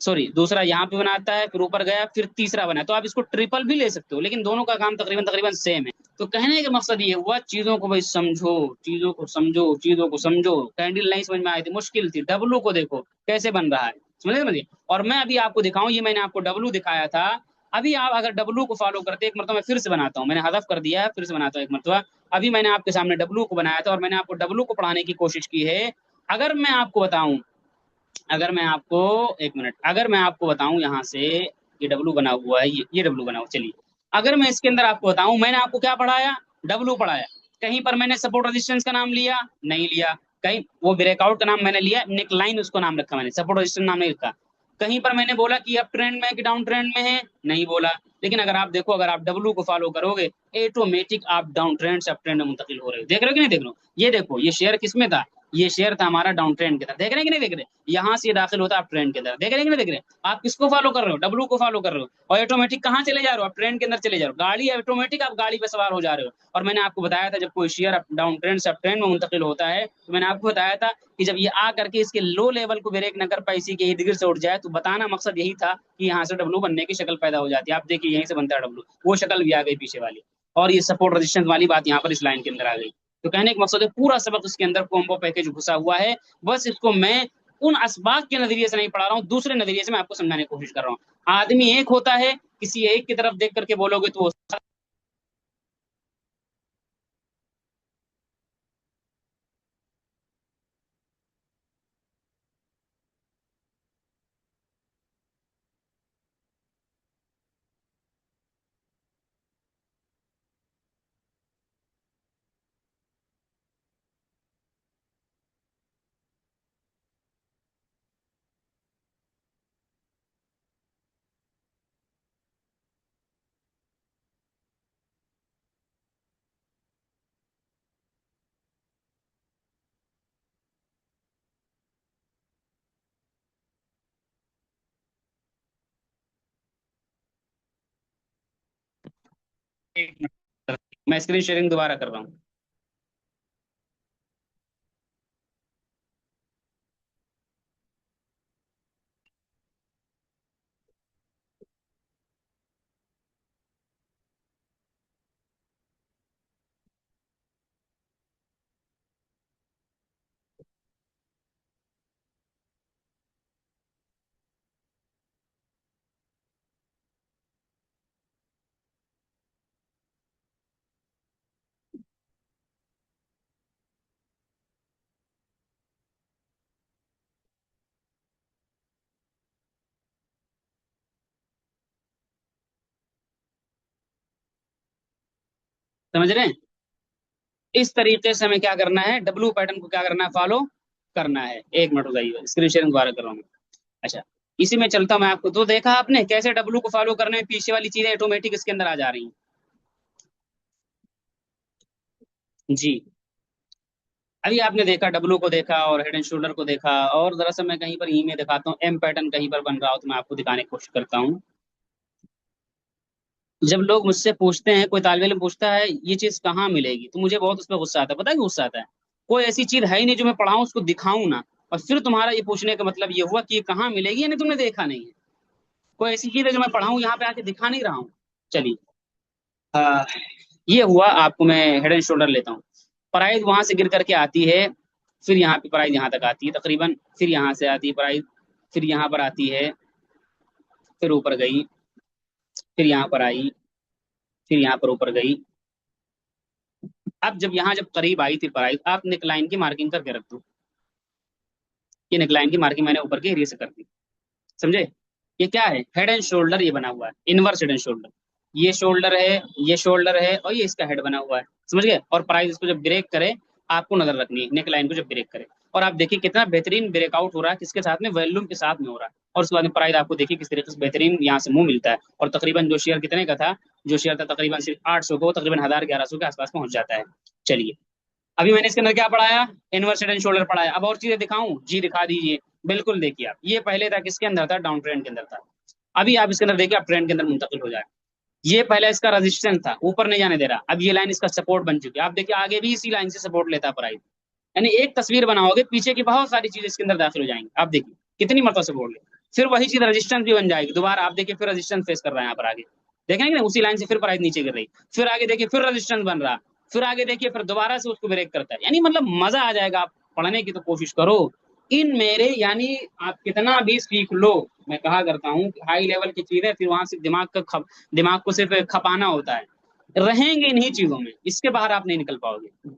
सॉरी, दूसरा यहाँ पे बनाता है, फिर ऊपर गया, फिर तीसरा बना, तो आप इसको ट्रिपल भी ले सकते हो, लेकिन दोनों का काम तकरीबन तकरीबन सेम है। तो कहने का मकसद ये हुआ, चीजों को भाई समझो, चीजों को समझो, चीजों को समझो। कैंडल नहीं समझ में आई थी, मुश्किल थी, डब्लू को देखो कैसे बन रहा है, समझे। और मैं अभी आपको दिखाऊं, ये मैंने आपको डब्लू दिखाया था। अभी आप अगर डब्लू को फॉलो करते, एक मरतबा मैं फिर से बनाता हूँ, मैंने हदफ कर दिया है, फिर से बनाता हूँ एक मरतबा। अभी मैंने आपके सामने डब्लू को बनाया था और मैंने आपको डब्लू को पढ़ाने की कोशिश की है। अगर मैं आपको बताऊं, अगर मैं आपको, एक मिनट, अगर मैं आपको बताऊं यहाँ से, ये डब्लू बना हुआ है, ये डब्लू बना हुआ, चलिए। अगर मैं इसके अंदर आपको बताऊं, मैंने आपको क्या पढ़ाया, डब्लू पढ़ाया। कहीं पर मैंने सपोर्ट रेजिस्टेंस का नाम लिया, नहीं लिया। कहीं वो ब्रेकआउट का नाम मैंने लिया, नेक लाइन उसको नाम रखा मैंने, सपोर्ट रेजिस्टेंस नाम नहीं रखा। कहीं पर मैंने बोला कि अप ट्रेंड में है कि डाउन ट्रेंड में है, नहीं बोला। लेकिन अगर आप देखो, अगर आप डब्लू को फॉलो करोगे, ऑटोमेटिक आप डाउन ट्रेंड से अप ट्रेंड में मुंतकिल हो रहे हो। देख रहे हो कि नहीं देख रहे हो? ये देखो, ये शेयर किसमें था, ये शेयर था हमारा डाउन ट्रेंड के तरफ, देख रहे हैं कि नहीं देख रहे? यहाँ से ये दाखिल होता है आप ट्रेंड के अंदर, देख रहे हैं कि नहीं देख रहे? आप किसको फॉलो कर रहे हो, डब्लू को फॉलो कर रहे हो, और ऑटोमेटिक कहाँ चले जा रहे हो, आप ट्रेंड के अंदर चले जा रहे हो, गाड़ी ऑटोमेटिक आप गाड़ी पे सवार हो जा रहे हो। और मैंने आपको बताया था, जब कोई शेयर अप डाउन ट्रेंड से अप ट्रेंड में मुंतकिल होता है, तो मैंने आपको बताया था कि जब ये आ करके इसके लो लेवल को ब्रेक न कर पाए, इसी के इर्द गिर्द से उठ जाए, तो बताना मकसद यही था कि यहाँ से डब्लू बनने की शक्ल पैदा हो जाती है। आप देखिए, यहीं से बनता है डब्लू, वो शक्ल भी आ गई पीछे वाली, और ये सपोर्ट रेजिस्टेंस वाली बात यहाँ पर इस लाइन के अंदर आ गई। तो कहने का मकसद है, पूरा सबक इसके अंदर कॉम्बो पैकेज घुसा हुआ है। बस इसको मैं उन असबाब के नजरिए से नहीं पढ़ा रहा हूँ, दूसरे नजरिए से मैं आपको समझाने की कोशिश कर रहा हूँ। आदमी एक होता है, किसी एक की तरफ देख करके बोलोगे तो वो, एक मिनट, मैं स्क्रीन शेयरिंग दोबारा कर रहा हूँ। समझ रहे हैं? इस तरीके से हमें क्या करना है, डब्लू पैटर्न को क्या करना है, फॉलो करना है। एक मिनट हो जाइए, स्क्रीन शेयरिंग दोबारा कर रहा हूँ। अच्छा, इसी में चलता हूं मैं आपको, तो देखा आपने कैसे डब्लू को फॉलो करने में पीछे वाली चीजें ऑटोमेटिक इसके अंदर आ जा रही हैं जी। अभी आपने देखा, डब्लू को देखा और हेड एंड शोल्डर को देखा, और दरअसल मैं कहीं पर ई में दिखाता हूँ, एम पैटर्न कहीं पर बन रहा हो तो मैं आपको दिखाने की कोशिश करता हूँ। जब लोग मुझसे पूछते हैं, कोई तालिब इल्म पूछता है ये चीज कहाँ मिलेगी, तो मुझे बहुत उस पर गुस्सा आता है। पता है क्यों गुस्सा आता है? कोई ऐसी चीज है ही नहीं जो मैं पढ़ाऊँ उसको दिखाऊं ना, और फिर तुम्हारा ये पूछने का मतलब ये हुआ कि ये कहाँ मिलेगी, यानी तुमने देखा नहीं है। कोई ऐसी चीज है जो मैं पढ़ाऊं यहाँ पे आके दिखा नहीं रहा हूँ। चलिए, आ, ये हुआ, आपको मैं हेड एंड शोल्डर लेता हूँ। प्राइस वहां से गिर करके आती है, फिर यहाँ पे प्राइस यहाँ तक आती है तकरीबन, फिर यहाँ से आती है प्राइस, फिर यहाँ पर आती है, फिर ऊपर गई, फिर यहाँ पर आई, फिर यहाँ पर ऊपर गई। अब जब यहाँ जब करीब आई थी प्राइस, आप नेकलाइन की मार्किंग करके रख दो। ये नेकलाइन की मार्किंग मैंने ऊपर के एरिया से कर दी, समझे। ये क्या है, हेड एंड शोल्डर ये बना हुआ है, इनवर्स हेड एंड शोल्डर। ये शोल्डर है, ये शोल्डर है, और ये इसका हेड बना हुआ है, समझ गए। और प्राइस इसको जब ब्रेक करे, आपको नजर रखनी है नेक लाइन को जब ब्रेक करे। और आप देखिए कितना बेहतरीन ब्रेकआउट हो रहा है, किसके साथ में, वॉल्यूम के साथ में हो रहा है। और उसके बाद में प्राइस आपको देखिए किस तरीके से बेहतरीन यहाँ से मुंह मिलता है। और तकरीबन जो शेयर कितने का था, जो शेयर था तकरीबन सिर्फ 800 को, तकरीबन 1000 1100 के आसपास पहुंच जाता है। चलिए, अभी मैंने इसके अंदर क्या पढ़ाया, इनवर्स हेड एंड शोल्डर पढ़ाया। अब और चीजें दिखाऊं जी, दिखा दीजिए। बिल्कुल, देखिए आप, ये पहले था किसके अंदर था, डाउन ट्रेंड के अंदर था। अभी आप इसके अंदर देखिए, आप ट्रेंड के अंदर मुंतकिल हो जाए। ये पहले इसका रेजिस्टेंस था, ऊपर नहीं जाने दे रहा, अब ये लाइन इसका सपोर्ट बन चुकी है। आप देखिए आगे भी इसी लाइन से सपोर्ट लेता है प्राइस। यानी एक तस्वीर बनाओगे, पीछे की बहुत सारी चीजें इसके अंदर दाखिल हो जाएंगी। आप देखिए कितनी मरतबा सपोर्ट ले, फिर वही चीज रेजिस्टेंस भी बन जाएगी, दोबारा आप देखिए फिर रेजिस्टेंस फेस कर रहा है यहाँ पर आगे, देखेंगे ना उसी लाइन से फिर प्राइस नीचे गिर रही, फिर आगे देखिए फिर रेजिस्टेंस बन रहा, फिर आगे देखिए फिर दोबारा से उसको ब्रेक करता है। यानी मतलब मजा आ जाएगा, आप पढ़ने की तो कोशिश करो इन मेरे, यानी आप कितना भी सीख लो, मैं कहा करता हूँ हाई लेवल की चीजें फिर वहां से दिमाग को सिर्फ खपाना होता है, रहेंगे इन्हीं चीजों में, इसके बाहर आप नहीं निकल पाओगे।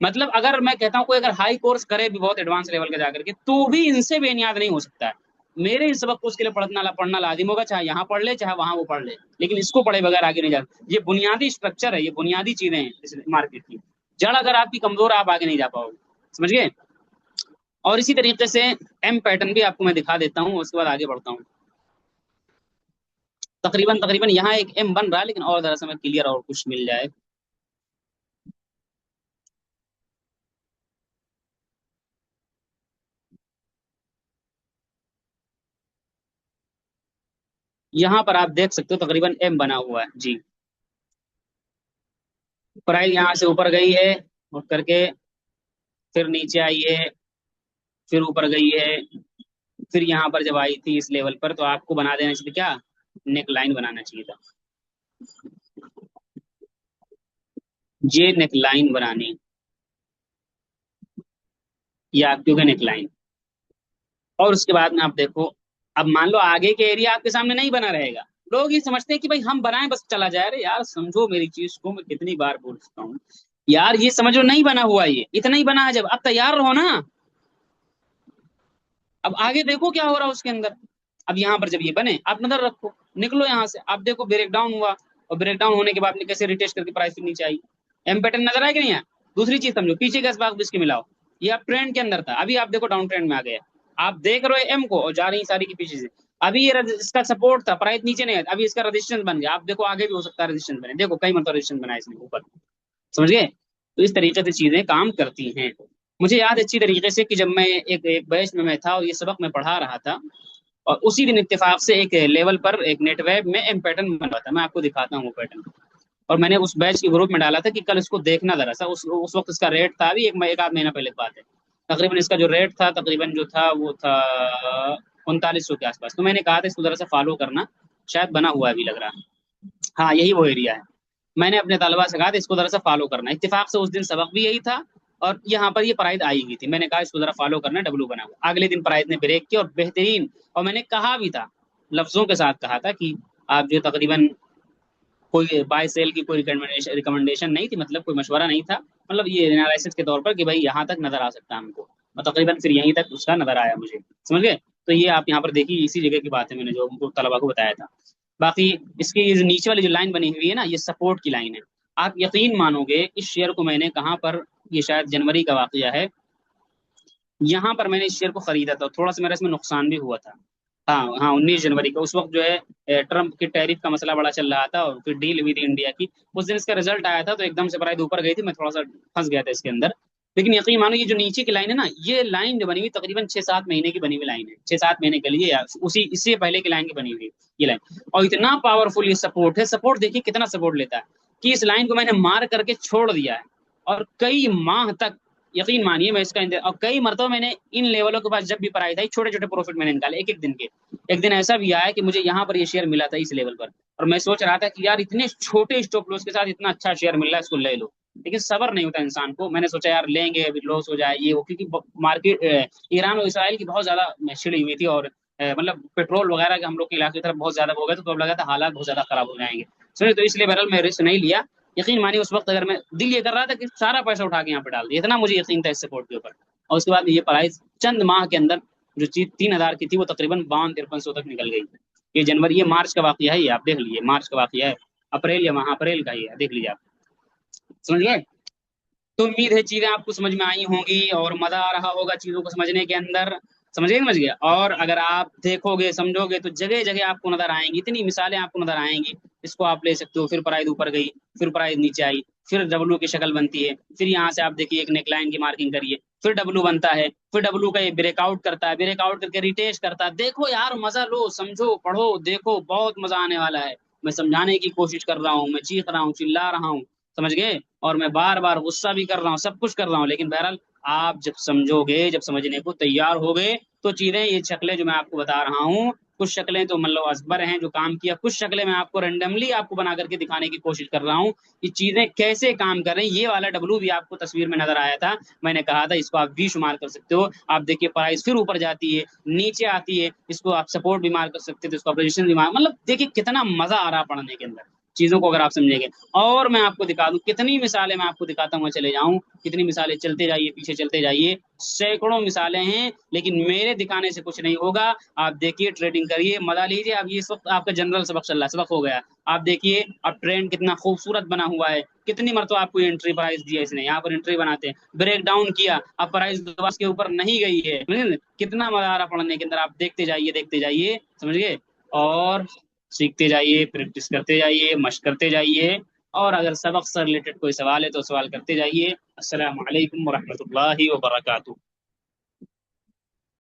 मतलब अगर मैं कहता हूँ कोई अगर हाई कोर्स करे भी बहुत एडवांस लेवल का जाकर के, तो भी इनसे बेनियाद नहीं हो सकता है। मेरे इस सबक को उसके लिए पढ़ना लाजिम होगा, चाहे यहाँ पढ़ ले चाहे वहां वो पढ़ ले, लेकिन इसको पढ़े बगैर आगे नहीं जा। ये बुनियादी स्ट्रक्चर है, ये बुनियादी चीजें हैं इस मार्केट की, जड़ अगर आपकी कमजोर है, आप आगे नहीं जा पाओगे, समझ गए। और इसी तरीके से एम पैटर्न भी आपको मैं दिखा देता हूँ, उसके बाद आगे बढ़ता हूँ। तकरीबन तकरीबन यहाँ एक एम बन रहा है, लेकिन और जरा सा मैं क्लियर और कुछ मिल जाए। यहाँ पर आप देख सकते हो तकरीबन एम बना हुआ है जी। प्राइस यहाँ से ऊपर गई है उठ करके, फिर नीचे आई है, फिर ऊपर गई है, फिर यहाँ पर जब आई थी इस लेवल पर, तो आपको बना देना चाहिए क्या, नेक लाइन बनाना चाहिए था, ये नेक लाइन बनानी, ये आपकी हो गई नेक लाइन। और उसके बाद में आप देखो, अब मान लो आगे के एरिया आपके सामने नहीं बना रहेगा, लोग ये समझते हैं कि भाई हम बनाए बस चला जाए, अरे यार समझो मेरी चीज को, मैं कितनी बार बोल चुका हूँ यार, ये समझो नहीं बना हुआ, ये इतना ही बना है, जब आप तैयार रहो ना, अब आगे देखो क्या हो रहा है उसके अंदर। अब यहाँ पर जब ये बने आप नजर रखो, निकलो यहाँ से, आप देखो ब्रेक डाउन हुआ, और ब्रेक डाउन होने के बाद में कैसे रिटेस्ट करके प्राइस नीचे आई, एम पैटर्न नजर आया कि नहीं आया। दूसरी चीज समझो, पीछे का स्पार्क इसके मिलाओ, ये आप ट्रेंड के अंदर था, अभी आप देखो डाउन ट्रेंड में आ गया, आप देख रहे हो एम को और जा रही सारी की पीछे से, अभी ये इसका सपोर्ट था, प्राइस नीचे नहीं है, अभी इसका रेजिस्टेंस बन गया, आप देखो आगे भी हो सकता है रेजिस्टेंस बने, देखो कई मतलब रेजिस्टेंस बना है इसने ऊपर, समझ गए। तो इस तरीके से चीजें काम करती हैं। मुझे याद है अच्छी तरीके से कि जब मैं एक बैच में मैं था और ये सबक मैं पढ़ा रहा था, और उसी दिन इत्तेफाक से एक लेवल पर एक नेटवेब में एम पैटर्न बन रहा था, मैं आपको दिखाता हूँ वो पैटर्न। और मैंने उस बैच के ग्रुप में डाला था कि कल इसको देखना जरा सा, उस वक्त इसका रेट था, अभी एक आध महीना पहले की बात है, तकरीबन इसका जो रेट था तकरीबन जो था वो था 3900 के आसपास, तो मैंने कहा था इसको जरा सा फॉलो करना, शायद बना हुआ अभी लग रहा है, हाँ यही वो एरिया है। मैंने अपने तलबा से कहा था इसको जरा सा फॉलो करना, इत्तेफाक से उस दिन सबक भी यही था, और यहाँ पर ये प्राइस आई हुई थी, मैंने कहा इसको जरा फॉलो करना, डब्लू बना हुआ, अगले दिन प्राइस ने ब्रेक किया और बेहतरीन, और मैंने कहा भी था, लफ्जों के साथ कहा था कि आप जो तकरीबन कोई बाय सेल की कोई रिकमेंडेशन नहीं थी, मतलब कोई मशवरा नहीं था, मतलब ये एनालिसिस के तौर पर कि भाई यहाँ तक नजर आ सकता है हमको, और तकरीबन फिर यहीं तक उसका नजर आया मुझे, समझ गए। तो ये आप यहाँ पर देखिए इसी जगह की बात है, मैंने जो उनको तलबा को बताया था। बाकी इसकी ये जो नीचे वाली जो लाइन बनी हुई है ना, ये सपोर्ट की लाइन है। आप यकीन मानोगे इस शेयर को मैंने कहाँ पर, ये शायद जनवरी का वाकया है, यहाँ पर मैंने इस शेयर को खरीदा था, थोड़ा सा मेरा इसमें नुकसान भी हुआ था। हाँ हाँ, 19 जनवरी का, उस वक्त जो है ट्रम्प के टैरिफ का मसला बड़ा चल रहा था, और फिर डील हुई थी इंडिया की, उस दिन इसका रिजल्ट आया था, तो एकदम से प्राइस ऊपर गई थी, मैं थोड़ा सा फंस गया था इसके अंदर। लेकिन यकीन मानो ये जो नीचे की लाइन है ना, ये लाइन जो बनी हुई तकरीबन 6-7 महीने की बनी हुई लाइन है, 6-7 महीने के लिए, या उसी इससे पहले की लाइन की बनी हुई ये लाइन, और इतना पावरफुल ये सपोर्ट है, सपोर्ट देखिए कितना सपोर्ट लेता है, कि इस लाइन को मैंने मार करके छोड़ दिया है, और कई माह तक, यकीन मानिए मैं इसका और कई मरतबा मैंने इन लेवलों के पास जब भी प्राइस आई, छोटे छोटे प्रॉफिट मैंने निकाले एक एक दिन के। एक दिन ऐसा भी आया कि मुझे यहाँ पर ये शेयर मिला था इस लेवल पर, और मैं सोच रहा था कि यार इतने छोटे स्टॉप लॉस के साथ इतना अच्छा शेयर मिल रहा है, इसको ले लो, लेकिन सबर नहीं होता इंसान को, मैंने सोचा यार लेंगे अभी लॉस हो जाए ये वो, क्योंकि मार्केट ईरान और इसराइल की बहुत ज्यादा छिड़ी हुई थी, और मतलब पेट्रोल वगैरह के हम लोग के इलाके की तरफ बहुत ज्यादा हो गए, तो अब लगा था हालात बहुत ज्यादा खराब हो जाएंगे, सुनिए, तो इसलिए बहरहाल मैं रिस्क नहीं लिया। यकीन मानिए उस वक्त अगर मैं दिल ये कर रहा था कि सारा पैसा उठा के यहाँ पे डाल दिया, इतना मुझे यकीन था इस सपोर्ट के ऊपर, और उसके बाद ये प्राइस चंद माह के अंदर जो चीज 3,000 की थी वो तकरीबन 52-53 तक निकल गई। ये जनवरी, ये मार्च का वाकया है, ये आप देख लीजिए, मार्च का वाकया है, अप्रैल या माह अप्रैल का ही है, देख लीजिए आप, समझ गए। तो उम्मीद है चीजें आपको समझ में आई होंगी, और मजा आ रहा होगा चीजों को समझने के अंदर, समझ गया। और अगर आप देखोगे समझोगे तो जगह जगह आपको नजर आएंगी, इतनी मिसालें आपको नजर आएंगी, इसको आप ले सकते हो, फिर प्राइस ऊपर गई, फिर प्राइस नीचे आई, फिर डब्लू की शक्ल बनती है, फिर यहाँ से आप देखिए एक नेकलाइन की मार्किंग करिए, फिर डब्लू बनता है, फिर डब्लू का ये ब्रेकआउट करता है, ब्रेकआउट करके रिटेस्ट करता है, देखो यार मजा लो, समझो, पढ़ो, देखो, बहुत मजा आने वाला है। मैं समझाने की कोशिश कर रहा हूँ, मैं चीख रहा हूँ, चिल्ला रहा हूँ, समझ गए, और मैं बार बार गुस्सा भी कर रहा हूँ, सब कुछ कर रहा हूँ, लेकिन बहरहाल आप जब समझोगे, जब समझने को तैयार हो गए, तो चीजें, ये शक्लें जो मैं आपको बता रहा हूँ, कुछ शक्लें तो मतलब असबर हैं जो काम किया, कुछ शक्लें मैं आपको रेंडमली आपको बना करके दिखाने की कोशिश कर रहा हूँ कि चीजें कैसे काम कर रही हैं। ये वाला डब्लू भी आपको तस्वीर में नजर आया था, मैंने कहा था इसको आप भी शुमार कर सकते हो। आप देखिए प्राइस फिर ऊपर जाती है, नीचे आती है, इसको आप सपोर्ट भी मार कर सकते हो, इसको आप रेजिस्टेंस भी मार, मतलब देखिए कितना मजा आ रहा पढ़ने के अंदर चीजों को, अगर आप समझेंगे। और मैं आपको दिखा दूं, कितनी मिसालें मैं आपको दिखाता हुआ चले जाऊं, कितनी मिसालें, चलते जाइए, पीछे चलते जाइए, सैकड़ों मिसालें हैं, लेकिन मेरे दिखाने से कुछ नहीं होगा। आप देखिए, ट्रेडिंग करिए, मजा लीजिए। अब ये वक्त आपका जनरल सबक चल रहा है, सबक हो गया। आप देखिए अब ट्रेंड कितना खूबसूरत बना हुआ है, कितनी मरतबा आपको एंट्री प्राइस दिया इसने, यहाँ पर एंट्री बनाते हैं, ब्रेक डाउन किया, अब प्राइस दोबारा के ऊपर नहीं गई है, समझे? कितना मजा आ रहा पढ़ने के अंदर। आप देखते जाइए, देखते जाइए, समझ गए? और सीखते जाइए, प्रैक्टिस करते जाइए, मशक करते जाइए। और अगर सबक से रिलेटेड कोई सवाल है तो सवाल करते जाइए। अस्सलाम वालेकुम वरहमतुल्लाहि वबरकातुहू।